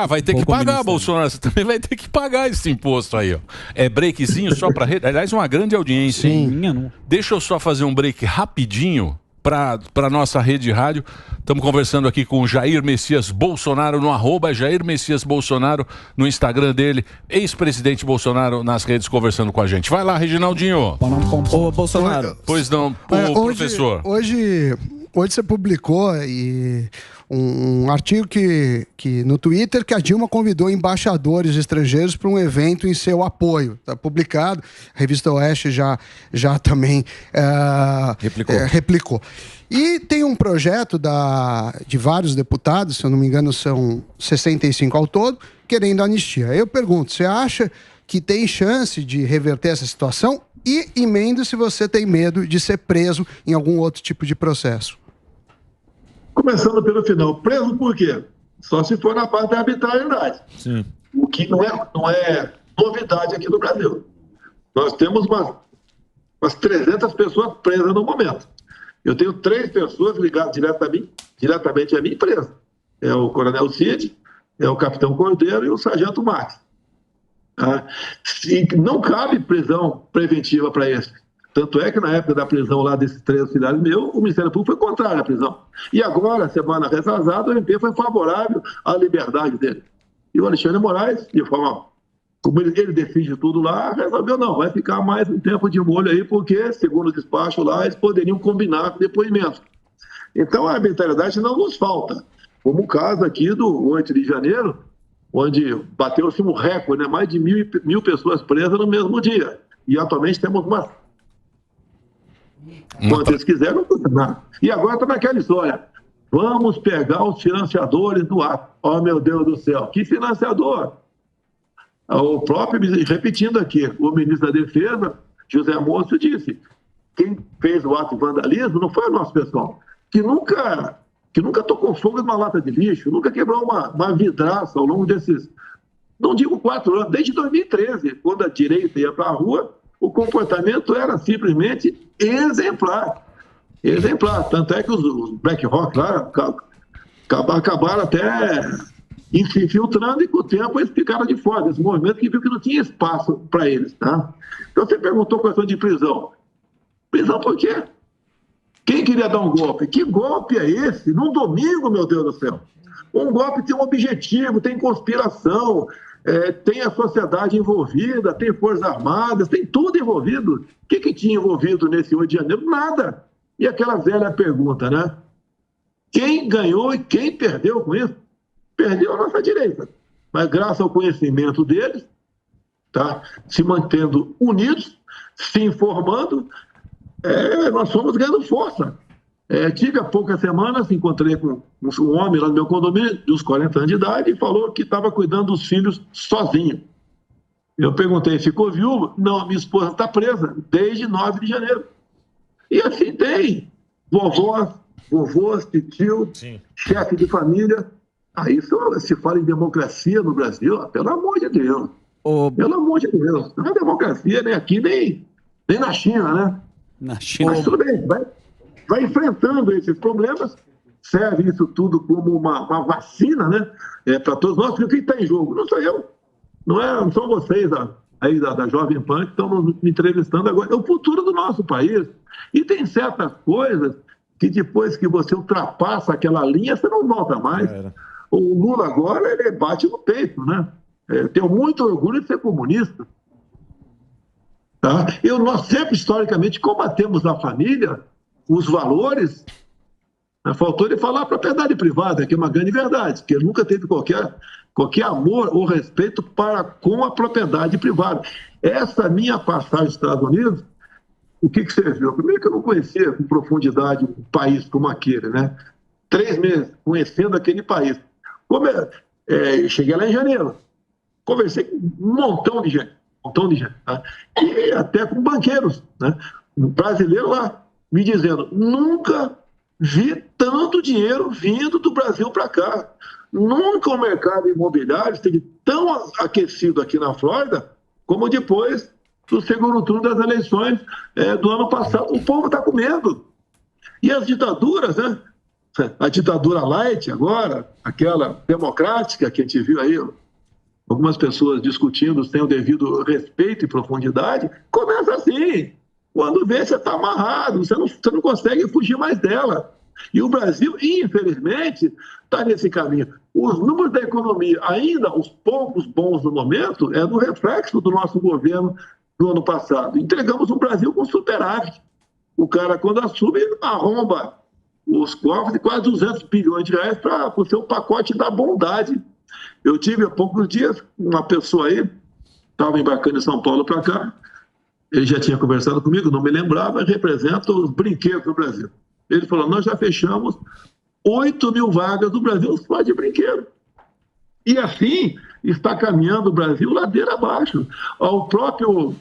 Vai ter que pagar, Bolsonaro. Você também vai ter que pagar esse imposto aí, ó. É breakzinho só para rede. Aliás, uma grande audiência. Sim. Deixa eu só fazer um break rapidinho para nossa rede de rádio. Estamos conversando aqui com o Jair Messias Bolsonaro no @Jair Messias Bolsonaro no Instagram dele, ex-presidente Bolsonaro nas redes conversando com a gente. Vai lá, Reginaldinho. Ô, Bolsonaro. Pois não, professor. Hoje você publicou um artigo que no Twitter que a Dilma convidou embaixadores estrangeiros para um evento em seu apoio. Está publicado, a revista Oeste já também replicou. E tem um projeto de vários deputados, se eu não me engano são 65 ao todo, querendo anistia. Eu pergunto, você acha que tem chance de reverter essa situação? E emendo se você tem medo de ser preso em algum outro tipo de processo. Começando pelo final, preso por quê? Só se for na parte da arbitrariedade. Sim. O que não é novidade aqui no Brasil. Nós temos umas 300 pessoas presas no momento. Eu tenho 3 pessoas ligadas diretamente à minha empresa. É o Coronel Cid, é o Capitão Cordeiro e o Sargento Max. Não cabe prisão preventiva para esse. Tanto é que na época da prisão lá desses 3 auxiliares meus, o Ministério Público foi contrário à prisão. E agora, semana retrasada, o MP foi favorável à liberdade dele. E o Alexandre Moraes, de forma como ele decide tudo lá, resolveu não, vai ficar mais um tempo de molho aí, porque, segundo o despacho lá, eles poderiam combinar com depoimento. Então, a arbitrariedade não nos falta. Como o caso aqui do 8 de janeiro, onde bateu-se um recorde, né? Mais de 1.000 pessoas presas no mesmo dia. E atualmente temos quanto eles quiseram, não. E agora está naquela história. Vamos pegar os financiadores do ato. Oh, meu Deus do céu, que financiador? O próprio, repetindo aqui, o ministro da Defesa, José Múcio, disse: quem fez o ato de vandalismo não foi o nosso pessoal, que nunca tocou fogo numa lata de lixo, nunca quebrou uma vidraça ao longo desses, não digo 4 anos, desde 2013, quando a direita ia para a rua, o comportamento era simplesmente exemplar. Exemplar. Tanto é que os Black Rock lá acabaram até se infiltrando, e com o tempo eles ficaram de fora desse movimento, que viu que não tinha espaço para eles. Tá? Então você perguntou questão de prisão. Prisão por quê? Quem queria dar um golpe? Que golpe é esse? Num domingo, meu Deus do céu. Um golpe tem um objetivo, tem conspiração, tem a sociedade envolvida, tem Forças Armadas, tem tudo envolvido. O que tinha envolvido nesse 8 de janeiro? Nada. E aquela velha pergunta, né? Quem ganhou e quem perdeu com isso? Perdeu a nossa direita. Mas graças ao conhecimento deles, tá? Se mantendo unidos, se informando, nós fomos ganhando força. Tive há poucas semanas, encontrei com um homem lá no meu condomínio, de uns 40 anos de idade, e falou que estava cuidando dos filhos sozinho. Eu perguntei, ficou viúvo? Não, minha esposa está presa desde 9 de janeiro. E assim tem vovôs, tio, chefe de família. Aí se fala em democracia no Brasil, pelo amor de Deus. Pelo amor de Deus. Não é democracia nem aqui, nem na China, né? Na China. Mas tudo bem, vai enfrentando esses problemas, serve isso tudo como uma vacina, né? Para todos nós, porque quem está em jogo não sou eu, não são vocês aí da Jovem Pan que estão me entrevistando agora. É o futuro do nosso país. E tem certas coisas que depois que você ultrapassa aquela linha, você não volta mais. O Lula agora, ele bate no peito, né? Tenho muito orgulho de ser comunista. Tá? Nós sempre, historicamente, combatemos a família, os valores. Faltou ele falar a propriedade privada, que é uma grande verdade, que ele nunca teve qualquer amor ou respeito com a propriedade privada. Essa minha passagem nos Estados Unidos, o que serviu? Primeiro que eu não conhecia com profundidade um país como aquele, né? 3 meses conhecendo aquele país. Cheguei lá em janeiro, conversei com um montão de gente, tá? E até com banqueiros, né? Um brasileiro lá, me dizendo, nunca vi tanto dinheiro vindo do Brasil para cá. Nunca o mercado imobiliário esteve tão aquecido aqui na Flórida como depois do segundo turno das eleições do ano passado. O povo está com medo. E as ditaduras, né? A ditadura light agora, aquela democrática que a gente viu aí, algumas pessoas discutindo sem o devido respeito e profundidade, começa assim. Quando vê, você está amarrado, você não consegue fugir mais dela. E o Brasil, infelizmente, está nesse caminho. Os números da economia, ainda os poucos bons no momento, é do reflexo do nosso governo do ano passado. Entregamos um Brasil com superávit. O cara, quando assume, arromba os cofres de quase 200 bilhões de reais para o seu pacote da bondade. Eu tive há poucos dias uma pessoa aí, estava embarcando em São Paulo para cá, ele já tinha conversado comigo, não me lembrava, representa os brinquedos do Brasil. Ele falou, nós já fechamos 8 mil vagas no Brasil só de brinquedo. E assim está caminhando o Brasil ladeira abaixo. O próprio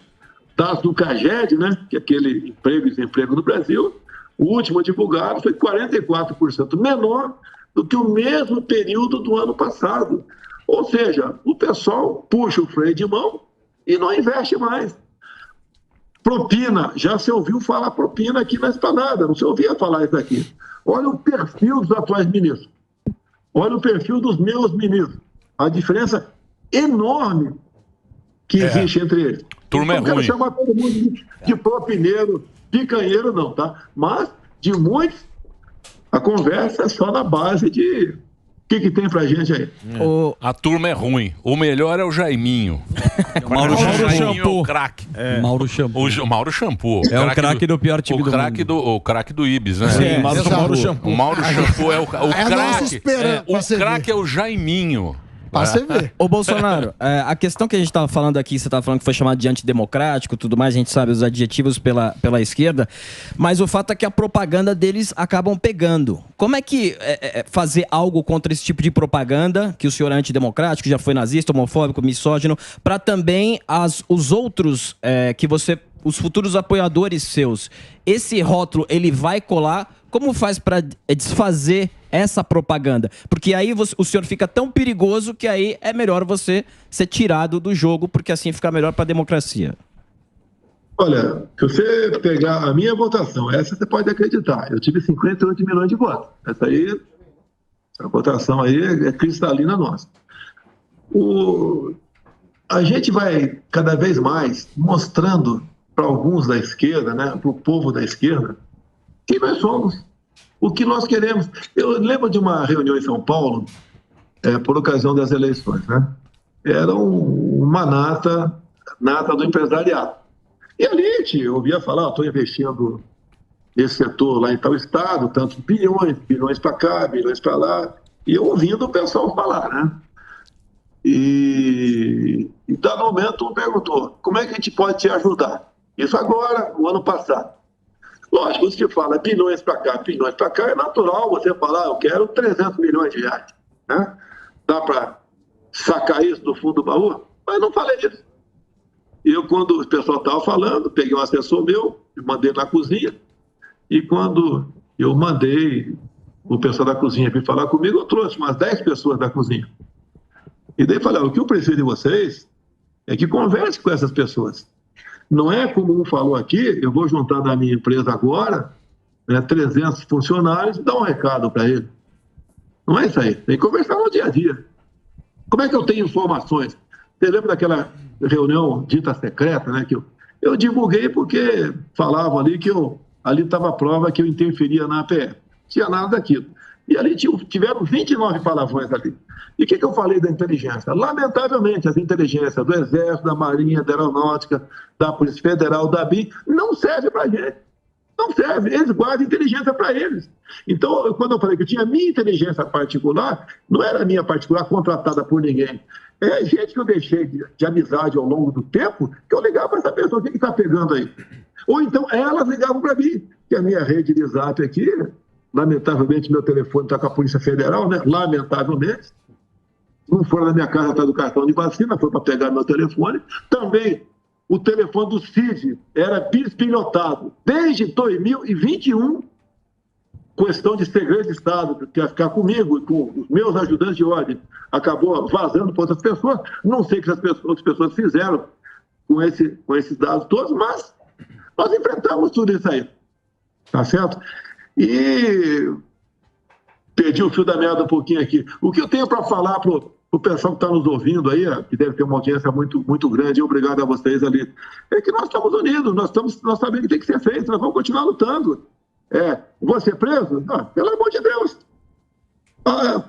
dados do CAGED, né, que é aquele emprego e desemprego no Brasil, o último divulgado foi 44% menor do que o mesmo período do ano passado. Ou seja, o pessoal puxa o freio de mão e não investe mais. Propina, já se ouviu falar propina aqui na Esplanada, não se ouvia falar isso aqui. Olha o perfil dos atuais ministros. Olha o perfil dos meus ministros. A diferença enorme que existe entre eles. Turma não quero ruim. chamar todo mundo de propineiro, picanheiro, não, tá? Mas, de muitos, a conversa é só na base de o que tem pra gente aí. A turma é ruim. O melhor é o Jaiminho. Mauro Jaiminho é o craque. Mauro Shampoo. O Mauro Shampoo. É o craque do pior time do mundo. O craque do Ibis, né? Sim, Mauro Shampoo. O Mauro Shampoo é o craque. O craque é o Jaiminho. Pra você ver. Ô Bolsonaro, a questão que a gente estava falando aqui, você estava falando que foi chamado de antidemocrático, tudo mais, a gente sabe os adjetivos pela esquerda, mas o fato é que a propaganda deles acabam pegando. Como é que fazer algo contra esse tipo de propaganda, que o senhor é antidemocrático, já foi nazista, homofóbico, misógino, para também os outros, os futuros apoiadores seus, esse rótulo, ele vai colar? Como faz para desfazer essa propaganda? Porque aí o senhor fica tão perigoso que aí é melhor você ser tirado do jogo, porque assim fica melhor para a democracia. Olha, se você pegar a minha votação, essa você pode acreditar, eu tive 58 milhões de votos. Essa votação aí é cristalina nossa. A gente vai cada vez mais mostrando para alguns da esquerda, né, para o povo da esquerda, quem nós somos, o que nós queremos. Eu lembro de uma reunião em São Paulo, por ocasião das eleições, né? Era uma nata do empresariado. E ali a gente ouvia falar, estou investindo nesse setor lá em tal estado, tantos bilhões para cá, bilhões para lá, e eu ouvindo o pessoal falar, né? E dado momento um perguntou, como é que a gente pode te ajudar? Isso agora, o ano passado. Lógico, se fala bilhões para cá, é natural você falar, eu quero 300 milhões de reais. Né? Dá para sacar isso do fundo do baú? Mas não falei isso. Eu, quando o pessoal estava falando, peguei um assessor meu, mandei na cozinha, e quando eu mandei o pessoal da cozinha vir falar comigo, eu trouxe umas 10 pessoas da cozinha. E daí falei, o que eu preciso de vocês é que converse com essas pessoas. Não é como um falou aqui, eu vou juntar da minha empresa agora, 300 funcionários e dar um recado para ele. Não é isso aí, tem que conversar no dia a dia. Como é que eu tenho informações? Você lembra daquela reunião dita secreta, né? Que eu divulguei porque falavam ali que ali estava a prova que eu interferia na APF. Não tinha nada daquilo. E ali tiveram 29 palavrões ali. E o que eu falei da inteligência? Lamentavelmente, as inteligências do Exército, da Marinha, da Aeronáutica, da Polícia Federal, da BIM, não serve para a gente. Não serve. Eles guardam inteligência para eles. Então, quando eu falei que eu tinha minha inteligência particular, não era minha particular contratada por ninguém. É gente que eu deixei de amizade ao longo do tempo, que eu ligava para essa pessoa, o que está pegando aí? Ou então, elas ligavam para mim, que a minha rede de zap aqui, lamentavelmente, meu telefone está com a Polícia Federal, né? Lamentavelmente. Não foram na minha casa atrás do cartão de vacina, foi para pegar meu telefone. Também o telefone do CID era bispilhotado. Desde 2021, questão de segredo de Estado, que ia ficar comigo e com os meus ajudantes de ordem, acabou vazando para outras pessoas. Não sei o que as outras pessoas fizeram com esses dados todos, mas nós enfrentamos tudo isso aí. Tá certo? E perdi o fio da meada um pouquinho aqui. O que eu tenho para falar para o pessoal que está nos ouvindo aí, que deve ter uma audiência muito, muito grande, e obrigado a vocês ali, é que nós estamos unidos, nós sabemos que tem que ser feito, nós vamos continuar lutando. Vou ser preso? Não, pelo amor de Deus.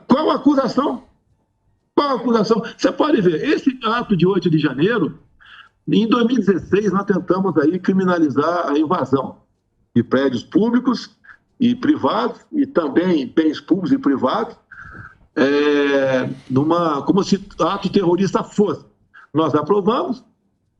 Qual a acusação? Qual a acusação? Você pode ver, esse ato de 8 de janeiro, em 2016, nós tentamos aí criminalizar a invasão de prédios públicos e privados, e também bens públicos e privados, como se ato terrorista fosse. Nós aprovamos,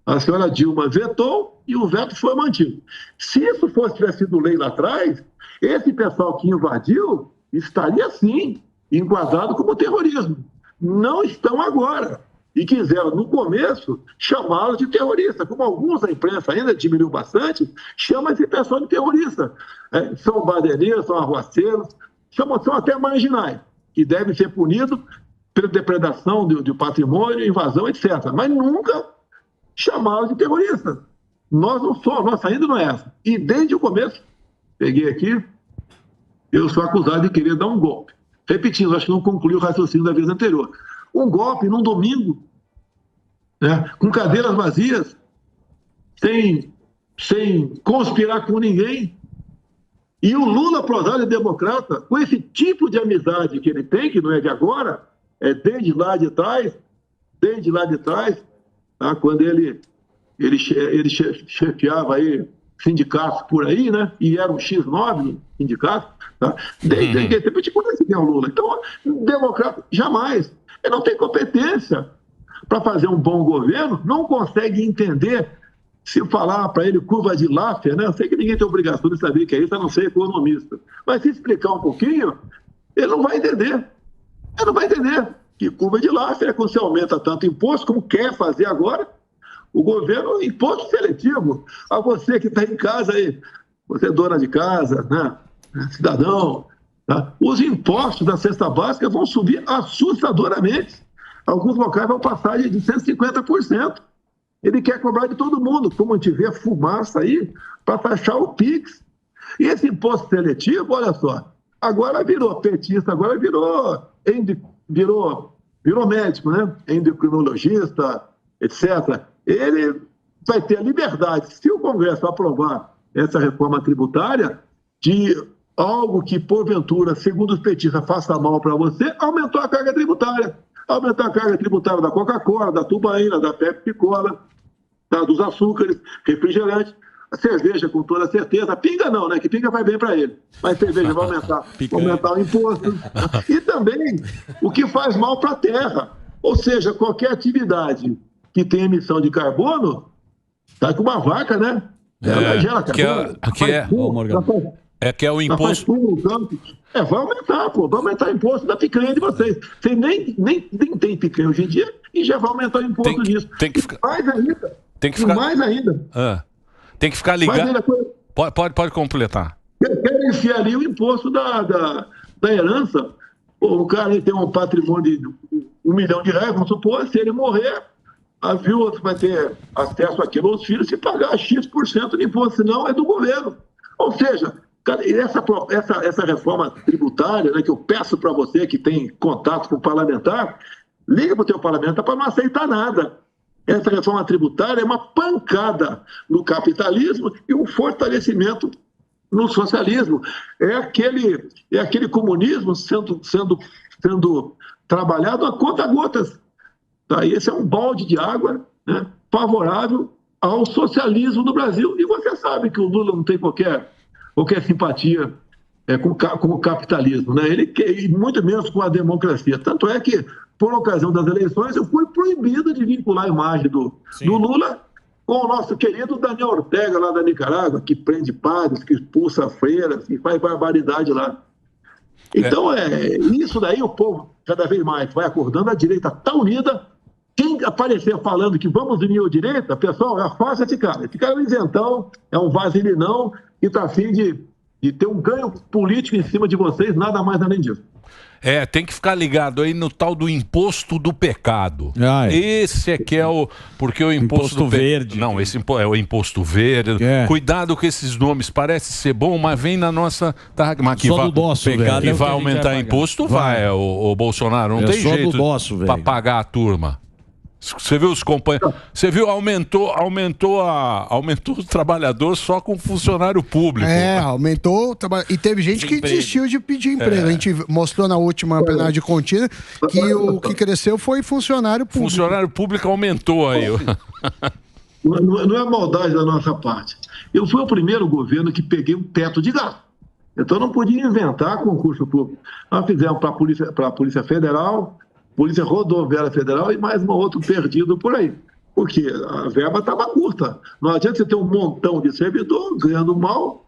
a senhora Dilma vetou e o veto foi mantido. Se isso tivesse sido lei lá atrás, esse pessoal que invadiu estaria, sim, enquadrado como terrorismo. Não estão agora. E quiseram, no começo, chamá-los de terrorista. Como alguns da imprensa ainda diminuiu bastante, chama esse pessoal de terrorista. São baderneiros, são arruaceiros, são até marginais, que devem ser punidos pela depredação de patrimônio, invasão, etc. Mas nunca chamá-los de terroristas. Nós não somos, nossa ainda não é essa. E desde o começo, peguei aqui, eu sou acusado de querer dar um golpe. Repetindo, acho que não concluí o raciocínio da vez anterior. Um golpe num domingo, né, com cadeiras vazias, sem conspirar com ninguém. E o Lula, prosado e democrata, com esse tipo de amizade que ele tem, que não é de agora, é desde lá de trás, tá, quando ele chefiava aí sindicatos por aí, né? E era um X9 sindicato, tá? Desde aquele tempo, a gente conhece quem é o Lula. Então, democrata, jamais. Ele não tem competência para fazer um bom governo, não consegue entender. Se falar para ele curva de Laffer, né? Eu sei que ninguém tem obrigação de saber o que é isso, a não ser economista. Mas se explicar um pouquinho, ele não vai entender. Ele não vai entender que curva de Laffer é quando você aumenta tanto imposto, como quer fazer agora, o governo, imposto seletivo. A você que está em casa aí, você é dona de casa, né? Cidadão, tá? Os impostos da cesta básica vão subir assustadoramente. Alguns locais vão passar de 150%. Ele quer cobrar de todo mundo, como tiver fumaça aí, para taxar o PIX. E esse imposto seletivo, olha só, agora virou petista, agora virou médico, né? Endocrinologista, etc. Ele vai ter a liberdade, se o Congresso aprovar essa reforma tributária, de algo que, porventura, segundo os petistas, faça mal para você, aumentou a carga tributária. Aumentar a carga tributária da Coca-Cola, da Tubaína, da Pepsi-Cola, tá, dos açúcares, refrigerantes, a cerveja com toda certeza, pinga não, né, que pinga vai bem para ele, mas cerveja vai aumentar o imposto, e também o que faz mal para a terra, ou seja, qualquer atividade que tem emissão de carbono, tá com uma vaca, né, ela gera carbono, que é o imposto. Vai aumentar, pô. Vai aumentar o imposto da picanha de vocês. Vocês nem tem picanha hoje em dia e já vai aumentar o imposto disso. Tem que ficar. Mais ainda. Mais ainda. Tem que ficar ligado. Pode completar. Querem enfiar ali o imposto da herança. Pô, o cara aí tem um patrimônio de R$1 milhão, vamos supor, se ele morrer, a viúva vai ter acesso àquilo aos filhos se pagar X% de imposto, senão é do governo. Ou seja, essa reforma tributária, né, que eu peço para você que tem contato com o parlamentar, liga para o teu parlamentar para não aceitar nada. Essa reforma tributária é uma pancada no capitalismo e um fortalecimento no socialismo. É aquele comunismo sendo trabalhado a conta-gotas. Tá? E esse é um balde de água, né, favorável ao socialismo no Brasil. E você sabe que o Lula não tem qualquer simpatia com o capitalismo, né? Ele quer, muito menos com a democracia. Tanto é que, por ocasião das eleições, eu fui proibido de vincular a imagem do Lula com o nosso querido Daniel Ortega, lá da Nicarágua, que prende padres, que expulsa freiras, que faz barbaridade lá. Então, isso daí o povo, cada vez mais, vai acordando, a direita está unida. Quem aparecer falando que vamos unir a direita, pessoal, afasta esse cara. Esse cara é um isentão, é um vaselinão e está afim de ter um ganho político em cima de vocês, nada mais além disso. Tem que ficar ligado aí no tal do imposto do pecado. Esse é que é o... Porque o imposto verde. Não, esse é o imposto verde. Cuidado com esses nomes, parece ser bom, mas vem na nossa... Mas que vai, pecado que vai aumentar imposto, vai, o Bolsonaro. Não tem jeito para pagar a turma. Você viu os companheiros? Você viu, aumentou o trabalhador só com funcionário público. Aumentou. E teve gente que desistiu de pedir emprego. A gente mostrou na última plenária de contínua que o que cresceu foi funcionário público. Funcionário público aumentou aí. Não é maldade da nossa parte. Eu fui o primeiro governo que peguei um teto de gasto. Então não podia inventar concurso público. Nós fizemos para a Polícia Federal, Polícia Rodoviária Federal e mais um outro perdido por aí. Porque a verba estava curta. Não adianta você ter um montão de servidor ganhando mal.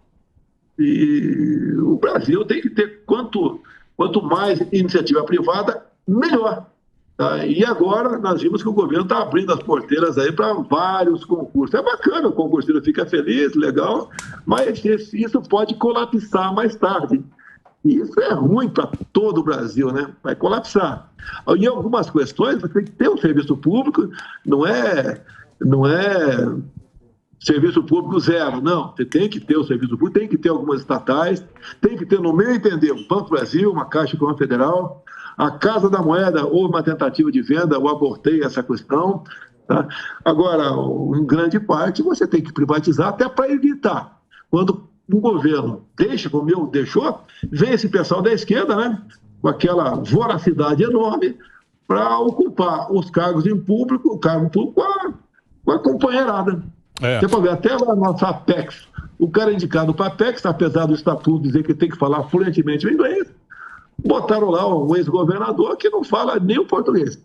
E o Brasil tem que ter quanto mais iniciativa privada, melhor. Tá? E agora nós vimos que o governo está abrindo as porteiras aí para vários concursos. É bacana, o concurseiro fica feliz, legal, mas isso pode colapsar mais tarde. E isso é ruim para todo o Brasil, né? Vai colapsar. Em algumas questões, você tem que ter um serviço público, não é serviço público zero, não. Você tem que ter o serviço público, tem que ter algumas estatais, tem que ter, no meu entender, um Banco Brasil, uma Caixa Econômica Federal. A Casa da Moeda, houve uma tentativa de venda, eu abortei essa questão. Tá? Agora, em grande parte, você tem que privatizar até para evitar. Quando o governo deixa, como deixou, vem esse pessoal da esquerda, né, com aquela voracidade enorme para ocupar os cargos em público, o cargo público com a companheirada. Você pode ver, até lá na nossa Apex, o cara indicado para a Apex, apesar do estatuto dizer que tem que falar fluentemente o inglês, botaram lá um ex-governador que não fala nem o português.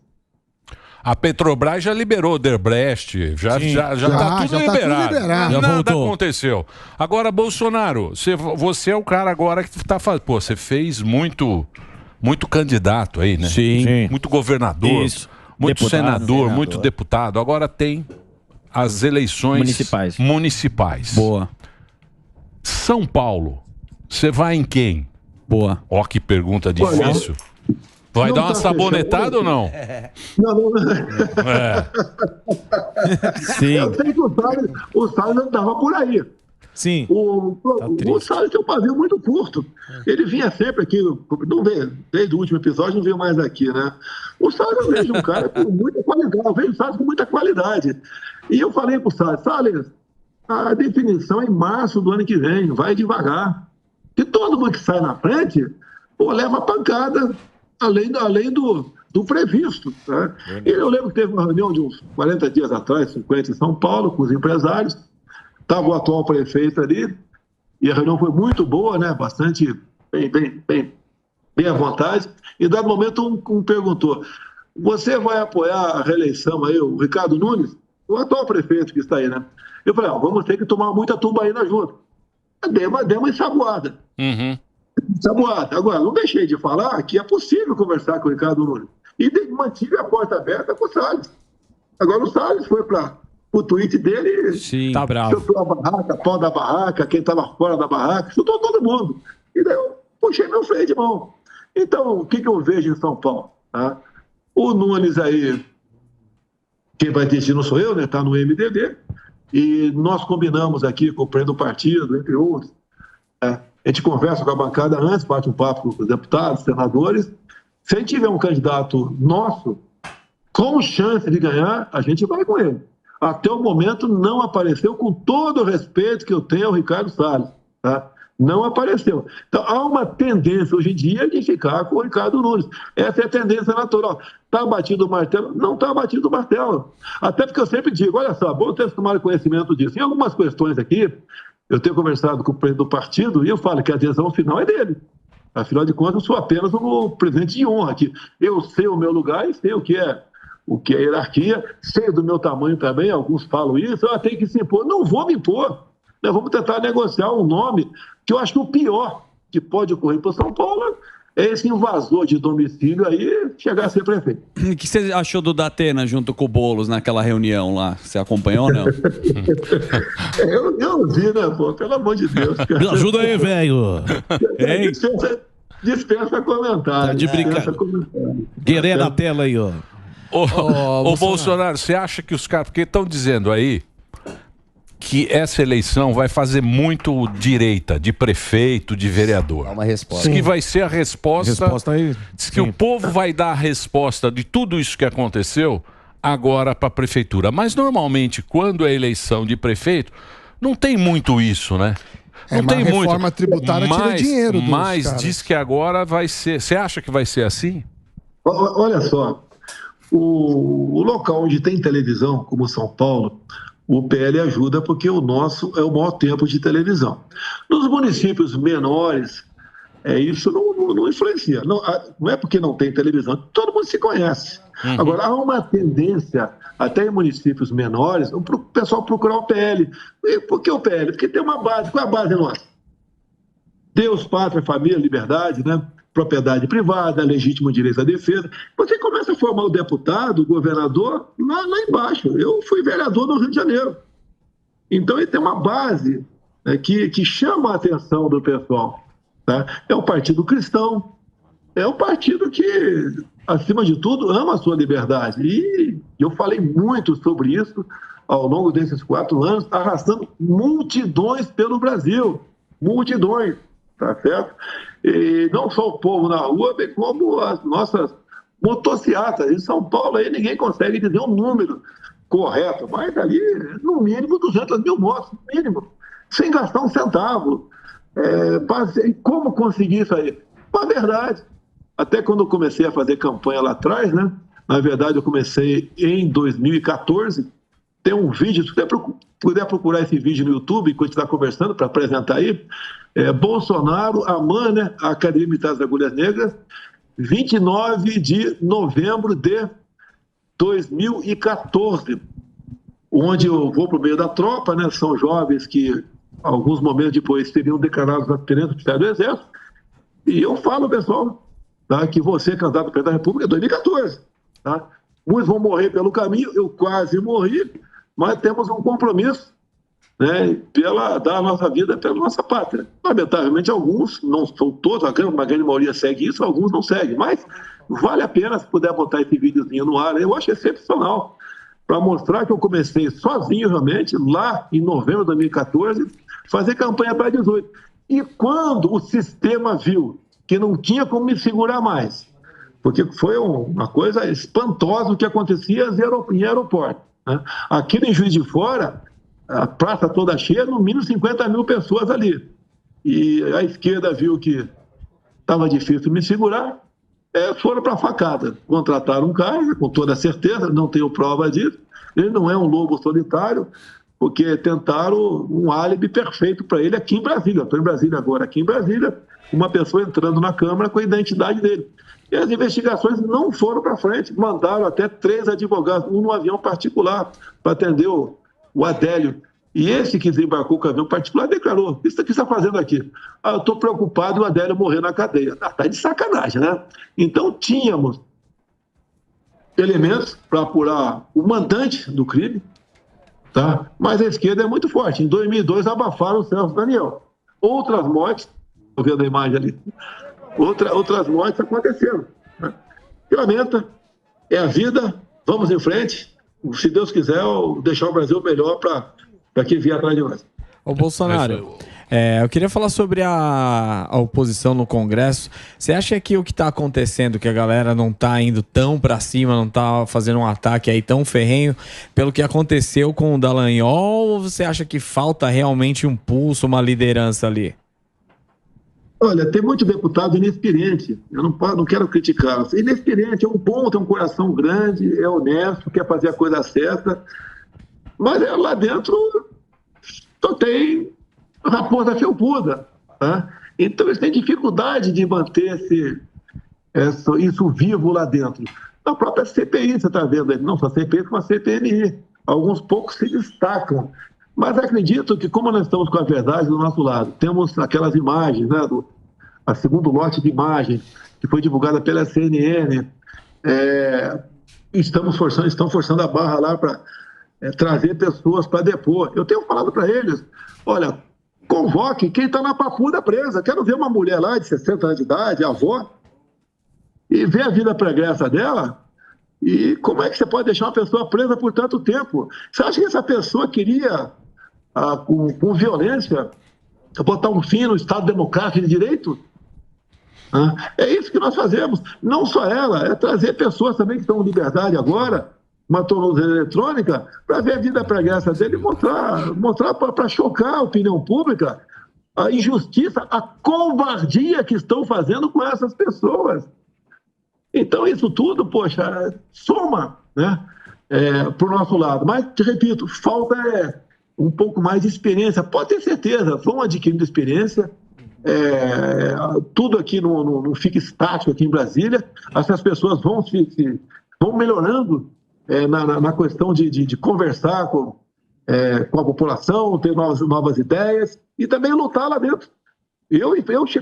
A Petrobras já liberou o Odebrecht, já está tudo liberado. Nada aconteceu. Agora, Bolsonaro, você é o cara agora que está fazendo. Pô, você fez muito candidato aí, né? Sim. Muito governador, muito senador, muito deputado. Agora tem as eleições municipais. Boa. São Paulo, você vai em quem? Boa. Ó, que pergunta difícil. Vai dar uma sabonetada ou não? Não. Sim. Eu sei que o Salles não estava por aí. Sim. O Salles tem um pavio muito curto. Ele vinha sempre aqui, não veio, desde o último episódio, não veio mais aqui, né? O Salles eu vejo um cara com muita qualidade, eu vejo o Salles com muita qualidade. E eu falei para o Salles, a definição é em março do ano que vem, vai devagar. Que todo mundo que sai na frente, leva pancada, além do previsto. Né? Eu lembro que teve uma reunião de uns 40 dias atrás, 50 em São Paulo, com os empresários. Estava o atual prefeito ali, e a reunião foi muito boa, né? Bastante bem à vontade. E, dado momento, um perguntou: você vai apoiar a reeleição aí, o Ricardo Nunes? O atual prefeito que está aí, né? Eu falei: vamos ter que tomar muita tubaína junto. Deu uma ensaboada. Ensaboada. Agora, não deixei de falar que é possível conversar com o Ricardo Nunes. E mantive a porta aberta com o Salles. Agora o Salles foi para o tweet dele. Sim, tá bravo. Chutou a barraca, pau da barraca, quem estava fora da barraca, chutou todo mundo. E daí eu puxei meu freio de mão. Então, o que eu vejo em São Paulo? Tá? O Nunes aí, quem vai decidir não sou eu, né? Está no MDB. E nós combinamos aqui com o presidente do partido, entre outros. A gente conversa com a bancada antes, bate um papo com os deputados, senadores. Se a gente tiver um candidato nosso, com chance de ganhar, a gente vai com ele. Até o momento não apareceu, com todo o respeito que eu tenho ao Ricardo Salles. Tá? Não apareceu. Então, há uma tendência hoje em dia de ficar com o Ricardo Nunes. Essa é a tendência natural. Está batido o martelo? Não está batido o martelo. Até porque eu sempre digo, olha só, bom ter tomado conhecimento disso. Em algumas questões aqui, eu tenho conversado com o presidente do partido e eu falo que a adesão final é dele. Afinal de contas, eu sou apenas um presidente de honra aqui. Eu sei o meu lugar e sei o que é hierarquia, sei do meu tamanho também, alguns falam isso, eu tenho que se impor. Não vou me impor. Nós vamos tentar negociar um nome que eu acho que o pior que pode ocorrer para São Paulo é esse invasor de domicílio aí chegar a ser prefeito. O que você achou do Datena junto com o Boulos naquela reunião lá? Você acompanhou ou não? eu vi, né, pô? Pelo amor de Deus. Cara. Me ajuda aí, velho. Dispensa comentário. Tá de brincadeira. Guerreiro na tela aí, ó. Ô, Bolsonaro, você acha que os caras... Porque estão dizendo aí que essa eleição vai fazer muito direita, de prefeito, de vereador. Dá uma resposta. Diz que vai ser a resposta aí. Diz que o povo vai dar a resposta de tudo isso que aconteceu agora para a prefeitura. Mas normalmente, quando é eleição de prefeito, não tem muito isso, né? Não tem muito. A reforma tributária tira dinheiro dos Mas caras. diz que agora vai ser... Você acha que vai ser assim? Olha só, o local onde tem televisão, como São Paulo, o PL ajuda porque o nosso é o maior tempo de televisão. Nos municípios menores, isso não influencia. Não é porque não tem televisão, todo mundo se conhece. Agora, há uma tendência, até em municípios menores, o pessoal procurar o PL. E por que o PL? Porque tem uma base. Qual é a base nossa? Deus, pátria, família, liberdade, né? Propriedade privada, legítimo direito à defesa. Você começa a formar o deputado, o governador, lá embaixo. Eu fui vereador no Rio de Janeiro. Então, ele tem uma base, né, que chama a atenção do pessoal. Tá? É um partido cristão, é um partido que, acima de tudo, ama a sua liberdade. E eu falei muito sobre isso ao longo desses 4 anos, arrastando multidões pelo Brasil. Multidões, tá certo? E não só o povo na rua, bem como as nossas motocicletas. Em São Paulo, aí ninguém consegue dizer um número correto, mas ali, no mínimo, 200 mil motos, no mínimo, sem gastar um centavo. Como conseguir isso aí? Na verdade, até quando eu comecei a fazer campanha lá atrás, né? Na verdade, eu comecei em 2014. Tem um vídeo, se você puder procurar esse vídeo no YouTube, enquanto está conversando, para apresentar aí. Bolsonaro, a AMAN, né? A Academia Militar das Agulhas Negras, 29 de novembro de 2014, onde eu vou para o meio da tropa, né? São jovens que, alguns momentos depois, seriam declarados aspirantes oficiais do Exército, e eu falo, pessoal, tá, que você é candidato a presidente da República em 2014. Tá? Muitos vão morrer pelo caminho, eu quase morri, mas temos um compromisso, né, dar a nossa vida pela nossa pátria. Lamentavelmente, alguns, não são todos, uma grande maioria segue isso, alguns não seguem, mas vale a pena se puder botar esse videozinho no ar, eu acho excepcional, para mostrar que eu comecei sozinho, realmente, lá em novembro de 2014, fazer campanha para 18. E quando o sistema viu que não tinha como me segurar mais, porque foi uma coisa espantosa o que acontecia em aeroporto. Né? Aqui em Juiz de Fora, a praça toda cheia, no mínimo 50 mil pessoas ali. E a esquerda viu que estava difícil me segurar, foram para a facada. Contrataram um cara, com toda certeza, não tenho prova disso. Ele não é um lobo solitário, porque tentaram um álibi perfeito para ele aqui em Brasília. Estou em Brasília agora, aqui em Brasília, uma pessoa entrando na Câmara com a identidade dele. E as investigações não foram para frente, mandaram até 3 advogados, um no avião particular, para atender o Adélio. E esse que desembarcou com o avião particular declarou: isso que está fazendo aqui? Eu estou preocupado em o Adélio morrer na cadeia. Está de sacanagem, né? Então tínhamos elementos para apurar o mandante do crime, tá? Mas a esquerda é muito forte. Em 2002 abafaram o Celso Daniel. Outras mortes, estou vendo a imagem ali, outras mortes aconteceram. Né? Que lamenta, é a vida, vamos em frente. Se Deus quiser, deixar o Brasil melhor para quem vier atrás de nós. Ô Bolsonaro, eu queria falar sobre a oposição no Congresso. Você acha que o que está acontecendo, que a galera não está indo tão para cima, não está fazendo um ataque aí tão ferrenho pelo que aconteceu com o Dallagnol, ou você acha que falta realmente um pulso, uma liderança ali? Olha, tem muito deputado inexperiente, eu não quero criticar. Inexperiente, é um bom, tem um coração grande, é honesto, quer fazer a coisa certa, mas lá dentro só tem raposa felpuda. Tá? Então eles têm dificuldade de manter isso vivo lá dentro. Na própria CPI, você está vendo aí, não só a CPI, como a CPMI. Alguns poucos se destacam. Mas acredito que, como nós estamos com a verdade do nosso lado, temos aquelas imagens, né, a segundo lote de imagens que foi divulgada pela CNN, estão forçando a barra lá para trazer pessoas para depor. Eu tenho falado para eles, olha, convoque quem está na papuda presa. Quero ver uma mulher lá de 60 anos de idade, avó, e ver a vida pregressa dela. E como é que você pode deixar uma pessoa presa por tanto tempo? Você acha que essa pessoa queria, com violência, botar um fim no Estado Democrático de Direito? É isso que nós fazemos. Não só ela, é trazer pessoas também que estão em liberdade agora, uma tornozeleira eletrônica, para ver a vida pregressa dele e mostrar para chocar a opinião pública a injustiça, a covardia que estão fazendo com essas pessoas. Então, isso tudo, poxa, soma, né? para o nosso lado. Mas, te repito, falta um pouco mais de experiência. Pode ter certeza, vão adquirindo experiência. Tudo aqui não fica estático aqui em Brasília. As pessoas vão melhorando na questão de conversar com a população, ter novas ideias e também lutar lá dentro.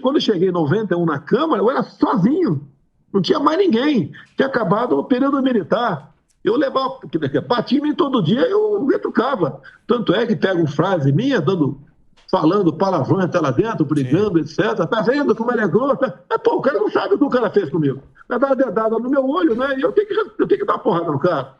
Quando eu cheguei em 91 na Câmara, eu era sozinho, não tinha mais ninguém, tinha acabado o período militar. Eu levava, batia em mim todo dia, eu retrucava. Tanto é que pegam frase minha, falando palavrão até lá dentro, brigando, etc. Tá vendo como ele é grosso? Mas, pô, o cara não sabe o que o cara fez comigo. Vai dar uma dedada no meu olho, né? E eu tenho que dar uma porrada no cara.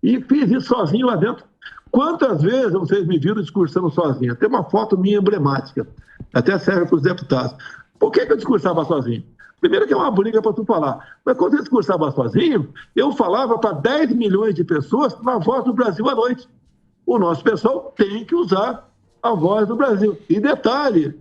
E fiz isso sozinho lá dentro. Quantas vezes vocês me viram discursando sozinho? Tem uma foto minha emblemática, até serve para os deputados. Por que eu discursava sozinho? Primeiro que é uma briga para tu falar. Mas quando eu discursava sozinho, eu falava para 10 milhões de pessoas na Voz do Brasil à noite. O nosso pessoal tem que usar a Voz do Brasil. E detalhe,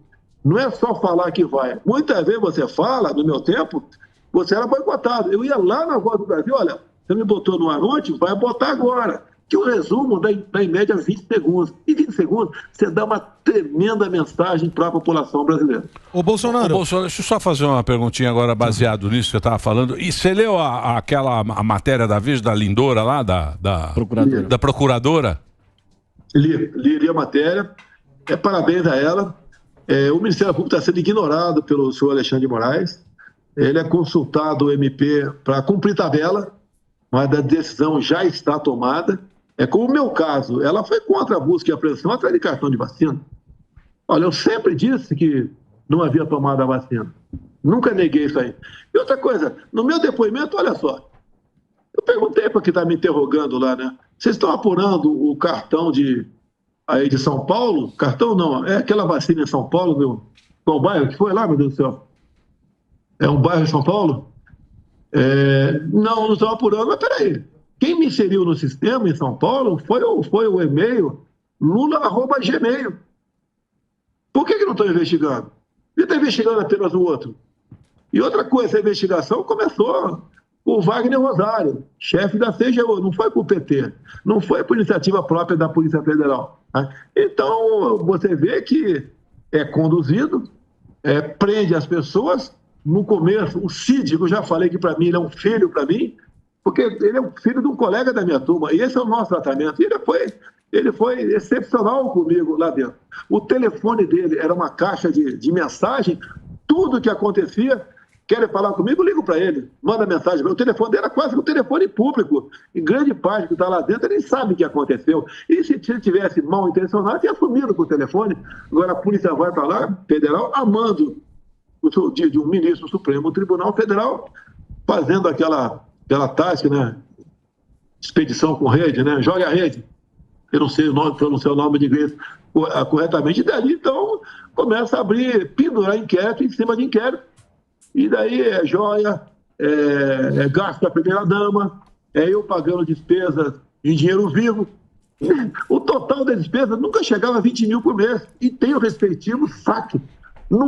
não é só falar que vai. Muitas vezes você fala, no meu tempo, você era boicotado. Eu ia lá na Voz do Brasil, olha, você me botou no ar ontem, vai botar agora. Que o resumo dá em média 20 segundos. E 20 segundos, você dá uma tremenda mensagem para a população brasileira. Ô, Bolsonaro, deixa eu só fazer uma perguntinha agora baseado nisso que você estava falando. E você leu a matéria da vez da Lindora lá, da procuradora? Li a matéria. Parabéns a ela. O Ministério Público está sendo ignorado pelo senhor Alexandre de Moraes. Ele é consultado o MP para cumprir tabela, mas a decisão já está tomada. Como o meu caso, ela foi contra a busca e apreensão atrás de cartão de vacina. Olha, eu sempre disse que não havia tomado a vacina. Nunca neguei isso aí. E outra coisa, no meu depoimento, olha só, eu perguntei para quem está me interrogando lá, né? Vocês estão apurando o cartão aí de São Paulo? Cartão não, é aquela vacina em São Paulo, qual bairro que foi lá, meu Deus do céu? É um bairro em São Paulo? Não estão apurando, mas peraí. Quem me inseriu no sistema em São Paulo foi o e-mail lula@gmail. Por que não estão investigando? Ele está investigando apenas o outro. E outra coisa, a investigação começou com o Wagner Rosário, chefe da CGU, não foi com o PT, não foi por iniciativa própria da Polícia Federal. Tá? Então, você vê que é conduzido, prende as pessoas. No começo, o Cid, que eu já falei que para mim ele é um filho para mim, porque ele é um filho de um colega da minha turma, e esse é o nosso tratamento. E ele foi excepcional comigo lá dentro. O telefone dele era uma caixa de mensagem, tudo que acontecia, querem falar comigo, eu ligo para ele, manda mensagem. O telefone dele era quase um telefone público, e grande parte que está lá dentro, ele nem sabe o que aconteceu. E se ele tivesse mal intencionado, tinha sumido com o telefone. Agora a polícia vai para lá, federal, amando de um ministro do Supremo Tribunal Federal, fazendo aquela tática, né? Expedição com rede, né? Joga a rede. Eu não sei o nome de inglês corretamente. E dali, então, começa a pendurar inquérito em cima de inquérito. E daí é joia, gasto da primeira-dama, eu pagando despesas em dinheiro vivo. O total da despesa nunca chegava a 20 mil por mês. E tem o respectivo saque na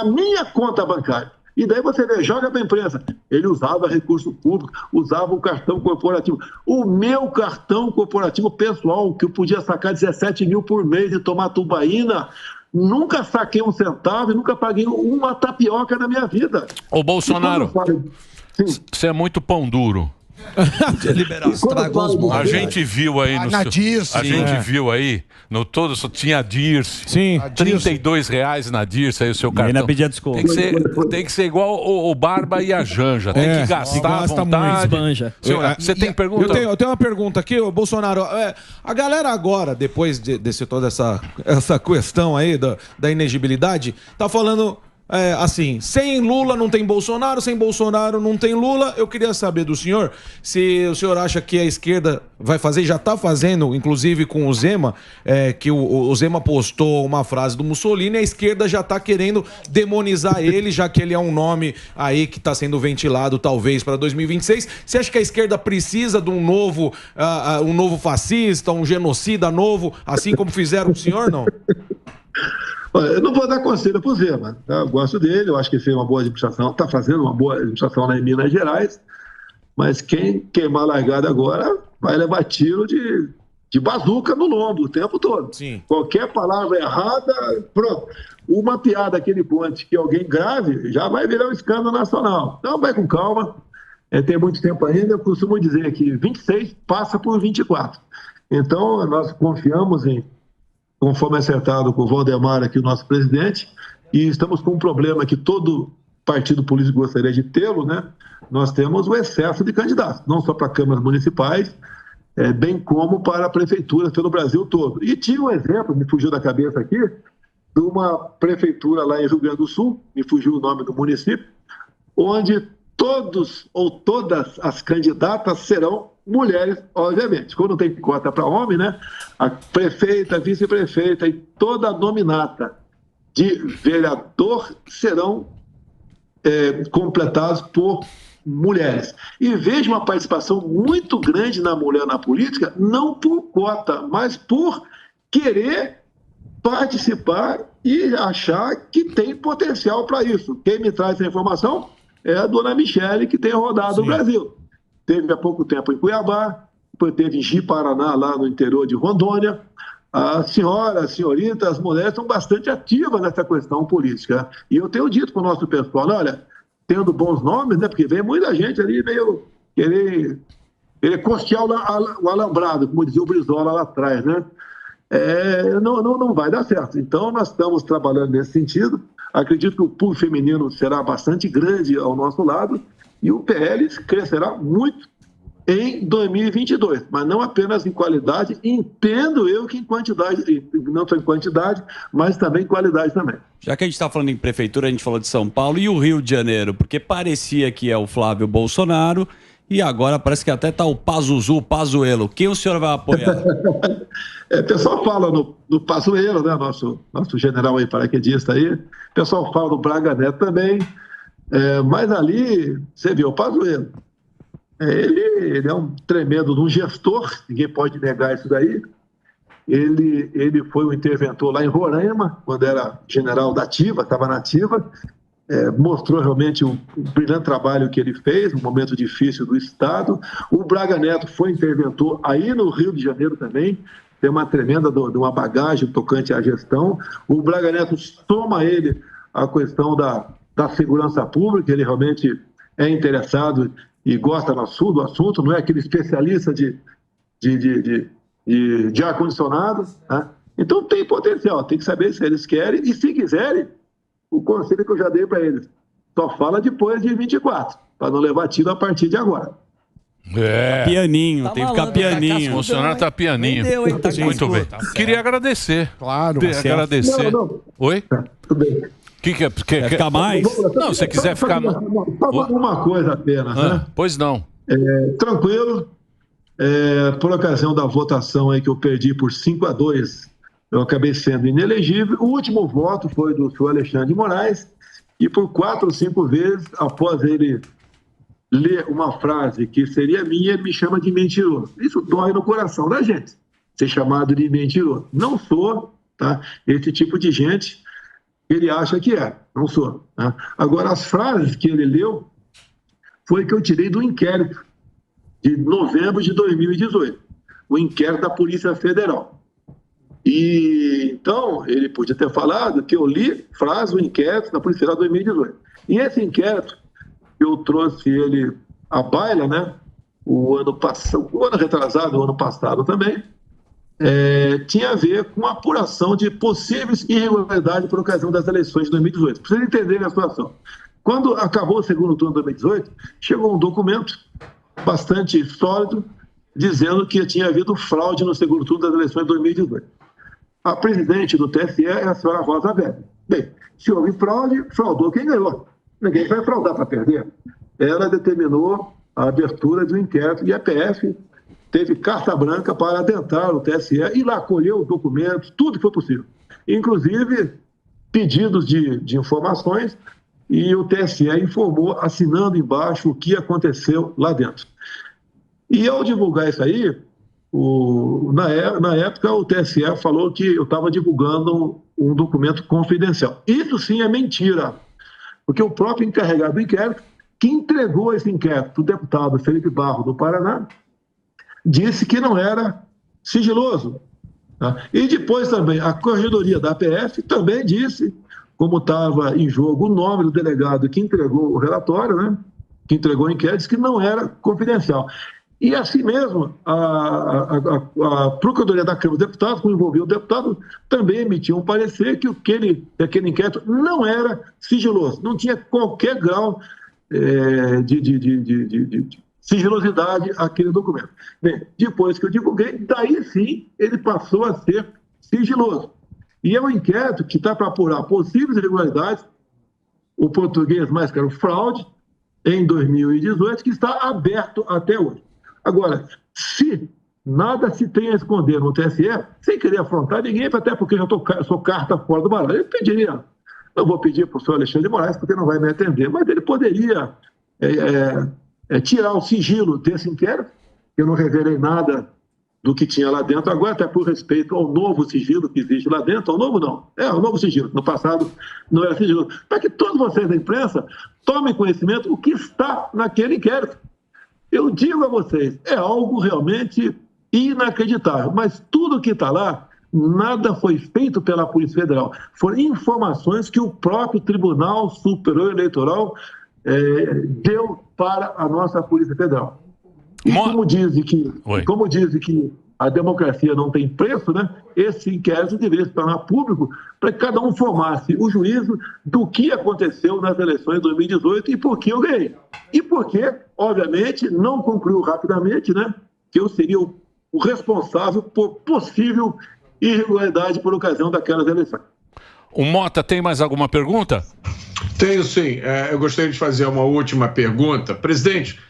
minha conta bancária. E daí você vê, joga para a imprensa. Ele usava recurso público, usava o cartão corporativo. O meu cartão corporativo pessoal, que eu podia sacar 17 mil por mês e tomar tubaína, nunca saquei um centavo e nunca paguei uma tapioca na minha vida. Ô, Bolsonaro, você é muito pão duro. A gente viu aí viu aí no todo só tinha a Dirce. Sim, R$32 na Dirce aí o seu cartão. Pedia desconto. Tem que ser igual o Barba e a Janja. Tem que gastar à vontade. Você tem pergunta? Eu tenho uma pergunta aqui, Bolsonaro. A galera agora, depois de toda essa questão aí da inegibilidade, tá falando assim, sem Lula não tem Bolsonaro, sem Bolsonaro não tem Lula. Eu queria saber do senhor se o senhor acha que a esquerda vai fazer, já está fazendo, inclusive com o Zema, que o Zema postou uma frase do Mussolini, a esquerda já está querendo demonizar ele, já que ele é um nome aí que está sendo ventilado talvez para 2026. Você acha que a esquerda precisa de um novo fascista, um genocida novo, assim como fizeram com o senhor, não? Eu não vou dar conselho para o Zema, tá? Eu gosto dele, eu acho que fez uma boa administração, está fazendo uma boa administração lá em Minas Gerais, mas quem queimar a largada agora vai levar tiro de bazuca no lombo o tempo todo. Sim. Qualquer palavra errada, pronto. Uma piada aquele ponte que alguém grave já vai virar um escândalo nacional. Então vai com calma, tem muito tempo ainda. Eu costumo dizer que 26 passa por 24. Então nós confiamos conforme acertado com o Valdemar aqui, o nosso presidente, e estamos com um problema que todo partido político gostaria de tê-lo, né? Nós temos o excesso de candidatos, não só para câmaras municipais, bem como para a prefeitura pelo Brasil todo. E tinha um exemplo, me fugiu da cabeça aqui, de uma prefeitura lá em Rio Grande do Sul, me fugiu o nome do município, onde todos ou todas as candidatas serão mulheres, obviamente. Quando tem cota para homem, né? A prefeita, a vice-prefeita e toda a nominata de vereador serão completados por mulheres. E vejo uma participação muito grande na mulher na política, não por cota, mas por querer participar e achar que tem potencial para isso. Quem me traz essa informação é a dona Michele, que tem rodado o Brasil. Teve há pouco tempo em Cuiabá, depois teve em Ji-Paraná, lá no interior de Rondônia. A senhora, a senhorita, as mulheres são bastante ativas nessa questão política. E eu tenho dito para o nosso pessoal, olha, tendo bons nomes, né, porque vem muita gente ali meio querer costear o alambrado, como dizia o Brizola lá atrás, né? Não vai dar certo. Então, nós estamos trabalhando nesse sentido. Acredito que o público feminino será bastante grande ao nosso lado e o PL crescerá muito em 2022, mas não apenas em qualidade, entendo eu que em quantidade, não só em quantidade, mas também em qualidade também. Já que a gente está falando em prefeitura, a gente falou de São Paulo e o Rio de Janeiro, porque parecia que é o Flávio Bolsonaro e agora parece que até está o Pazuzu, Pazuello. Quem o senhor vai apoiar? O pessoal fala no Pazuello, né, nosso general aí, paraquedista aí, o pessoal fala do Braga Neto também, mas ali, você viu, o Pazuello, ele é um tremendo um gestor, ninguém pode negar isso daí. Ele foi um interventor lá em Roraima, quando era general da ativa, estava na ativa, mostrou realmente um brilhante trabalho que ele fez, um momento difícil do Estado. O Braga Neto foi interventor aí no Rio de Janeiro também, tem uma tremenda de uma bagagem tocante à gestão. O Braga Neto soma ele a questão da segurança pública, ele realmente é interessado e gosta do assunto, não é aquele especialista de ar-condicionado, né? Então tem potencial, tem que saber se eles querem, e se quiserem, o conselho que eu já dei para eles, só fala depois de 24, para não levar tiro a partir de agora. Pianinho, tem que ficar pianinho. O Bolsonaro tá pianinho. Muito bem. Queria agradecer. Claro. Agradecer. Não. Oi? Tudo bem. Quer ficar mais? Não, se você quiser ficar mais. Uma coisa apenas, né? Pois não. Tranquilo. Por ocasião da votação aí que eu perdi por 5-2, eu acabei sendo inelegível. O último voto foi do senhor Alexandre de Moraes, e por 4 ou 5 vezes, após ele ler uma frase que seria minha, ele me chama de mentiroso. Isso dói no coração da gente, ser chamado de mentiroso. Não sou, tá? Esse tipo de gente, ele acha que não sou. Tá? Agora, as frases que ele leu foi que eu tirei do inquérito de novembro de 2018, o inquérito da Polícia Federal. E então, ele podia ter falado que eu li frase do inquérito da Polícia Federal de 2018. E esse inquérito, eu trouxe ele à baila, né? O ano retrasado, o ano passado também, tinha a ver com a apuração de possíveis irregularidades por ocasião das eleições de 2018. Para vocês entenderem a situação. Quando acabou o segundo turno de 2018, chegou um documento bastante sólido dizendo que tinha havido fraude no segundo turno das eleições de 2018. A presidente do TSE é a senhora Rosa Weber. Bem, se houve fraude, fraudou quem ganhou. Ninguém vai fraudar para perder. Ela determinou a abertura de um inquérito e a PF teve carta branca para adentrar o TSE e lá colheu documentos, tudo que foi possível. Inclusive pedidos de informações, e o TSE informou, assinando embaixo, o que aconteceu lá dentro. E ao divulgar isso aí, na época o TSE falou que eu estava divulgando um documento confidencial. Isso sim é mentira, porque o próprio encarregado do inquérito que entregou esse inquérito, o deputado Felipe Barro, do Paraná, disse que não era sigiloso. Tá? E depois também a Corregedoria da APF também disse, como estava em jogo o nome do delegado que entregou o relatório, né, que entregou o inquérito, disse que não era confidencial. E assim mesmo, a Procuradoria da Câmara dos Deputados, que envolveu o deputado, também emitiu um parecer que aquele inquérito não era sigiloso, não tinha qualquer grau de sigilosidade aquele documento. Bem, depois que eu divulguei, daí sim ele passou a ser sigiloso. E é um inquérito que está para apurar possíveis irregularidades, o português mais caro, fraude, em 2018, que está aberto até hoje. Agora, se nada se tem a esconder no TSE, sem querer afrontar ninguém, até porque eu sou carta fora do baralho, eu pediria, não vou pedir para o senhor Alexandre de Moraes, porque não vai me atender, mas ele poderia tirar o sigilo desse inquérito. Eu não revelei nada do que tinha lá dentro agora, até por respeito ao novo sigilo que existe lá dentro. Ao novo não, o novo sigilo, no passado não era sigilo, para que todos vocês da imprensa tomem conhecimento do que está naquele inquérito. Eu digo a vocês, é algo realmente inacreditável, mas tudo que está lá, nada foi feito pela Polícia Federal. Foram informações que o próprio Tribunal Superior Eleitoral deu para a nossa Polícia Federal. E como dizem que a democracia não tem preço, né? Esse inquérito deveria se tornar público para que cada um formasse o juízo do que aconteceu nas eleições de 2018 e por que eu ganhei. E porque, obviamente, não concluiu rapidamente, né? Que eu seria o responsável por possível irregularidade por ocasião daquelas eleições. O Mota tem mais alguma pergunta? Tenho sim. Eu gostaria de fazer uma última pergunta. Presidente,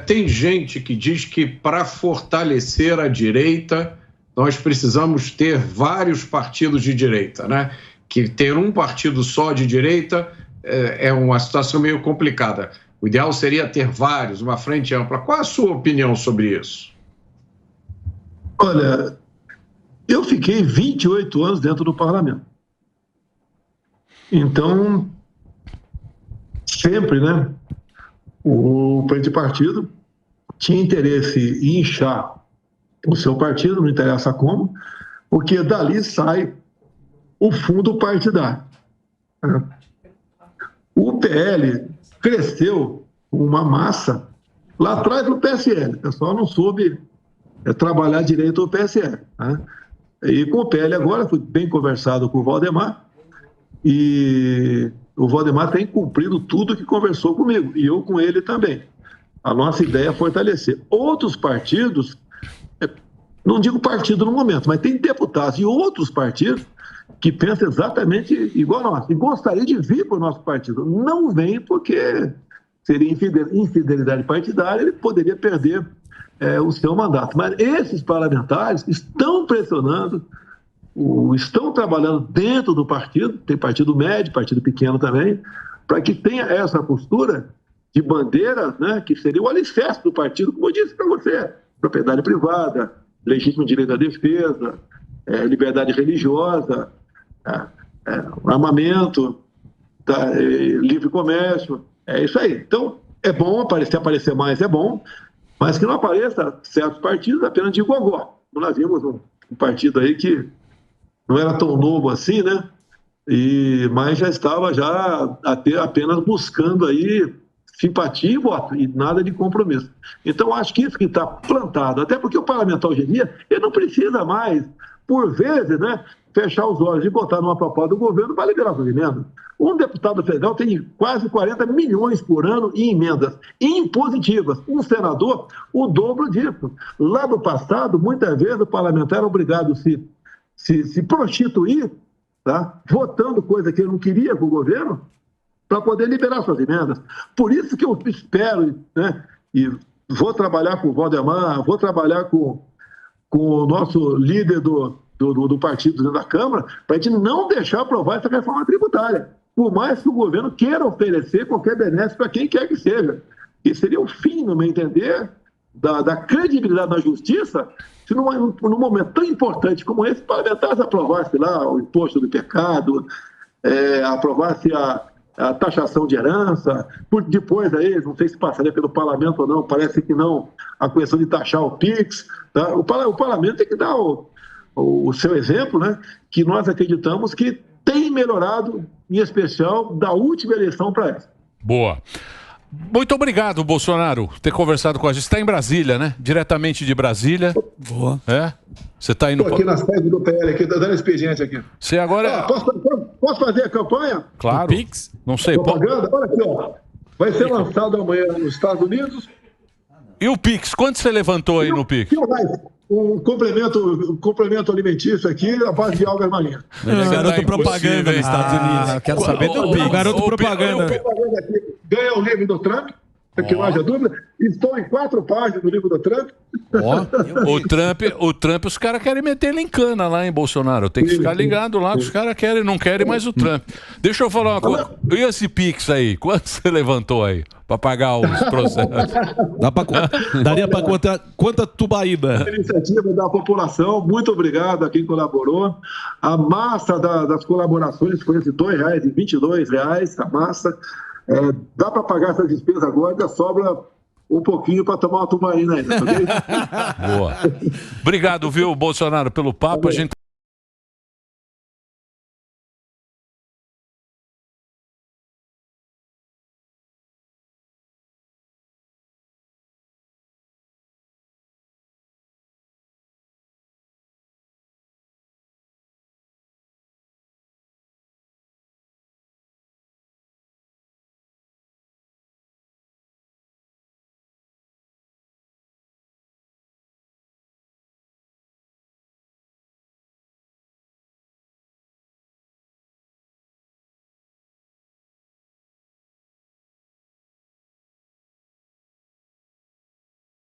tem gente que diz que para fortalecer a direita, nós precisamos ter vários partidos de direita, né? Que ter um partido só de direita é uma situação meio complicada. O ideal seria ter vários, uma frente ampla. Qual a sua opinião sobre isso? Olha, eu fiquei 28 anos dentro do parlamento. Então, sempre, né? O presidente do partido tinha interesse em inchar o seu partido, não interessa como, porque dali sai o fundo partidário. O PL cresceu uma massa lá atrás do PSL, o pessoal não soube trabalhar direito o PSL. Né? E com o PL agora, fui bem conversado com o Valdemar, e o Valdemar tem cumprido tudo que conversou comigo, e eu com ele também. A nossa ideia é fortalecer. Outros partidos, não digo partido no momento, mas tem deputados de outros partidos que pensam exatamente igual a nós, e gostaria de vir para o nosso partido. Não vem porque seria infidelidade partidária, ele poderia perder o seu mandato. Mas esses parlamentares estão pressionando, estão trabalhando dentro do partido, tem partido médio, partido pequeno também, para que tenha essa postura de bandeira, né, que seria o alicerce do partido, como eu disse para você, propriedade privada, legítimo direito à defesa, liberdade religiosa, armamento, livre comércio, é isso aí. Então, é bom aparecer mais, é bom, mas que não apareça certos partidos apenas de gogó. Nós vimos um partido aí que não era tão novo assim, né? Mas já estava apenas buscando aí simpatia e voto, e nada de compromisso. Então, acho que isso que está plantado, até porque o parlamentar hoje em dia, ele não precisa mais, por vezes, né, fechar os olhos e botar numa proposta do governo para liberar suas emendas. Um deputado federal tem quase 40 milhões por ano em emendas impositivas. Um senador, o dobro disso. Lá no passado, muitas vezes o parlamentar era obrigado a se prostituir, tá? Votando coisa que ele não queria com o governo, para poder liberar suas emendas. Por isso que eu espero, né, e vou trabalhar com o Valdemar, vou trabalhar com o nosso líder do partido dentro da Câmara, para a gente não deixar aprovar essa reforma tributária, por mais que o governo queira oferecer qualquer benefício para quem quer que seja. E seria o fim, no meu entender, da credibilidade na justiça, se num momento tão importante como esse, parlamentares aprovassem lá o imposto do pecado, aprovasse a taxação de herança, depois aí, não sei se passaria pelo parlamento ou não, parece que não, a questão de taxar o PIX, tá? O parlamento tem que dar o seu exemplo, né? Que nós acreditamos que tem melhorado, em especial, da última eleição para essa. Boa. Muito obrigado, Bolsonaro, por ter conversado com a gente. Você está em Brasília, né? Diretamente de Brasília. Boa. É? Você está indo... Estou aqui na sede do PL, aqui, tá dando expediente aqui. Você agora... Posso fazer a campanha? Claro. Pix? Não sei. Propaganda? Olha aqui, ó. Vai ser lançado amanhã nos Estados Unidos. E o Pix? Quanto você levantou aí no Pix? Um complemento alimentício aqui, a base de algas marinhas. Garoto propaganda nos Estados Unidos. Quero saber do Pix. Garoto propaganda. Ganha o livro do Trump, que não haja dúvida. Estou em 4 páginas do livro do Trump. O Trump, os caras querem meter ele em cana lá, hein, Bolsonaro? Tem que ficar ligado lá, que os caras não querem mais o Trump. Deixa eu falar uma coisa. E esse Pix aí? Quanto você levantou aí? Pra pagar os processos? Daria pra quanta tubaíba? A iniciativa da população, muito obrigado a quem colaborou. A massa das colaborações foi de R$ 2,00 e R$ 22,00, a massa. Dá para pagar essas despesas agora, ainda sobra um pouquinho para tomar uma tubaína ainda, ok? Boa. Obrigado, viu, Bolsonaro, pelo papo. A gente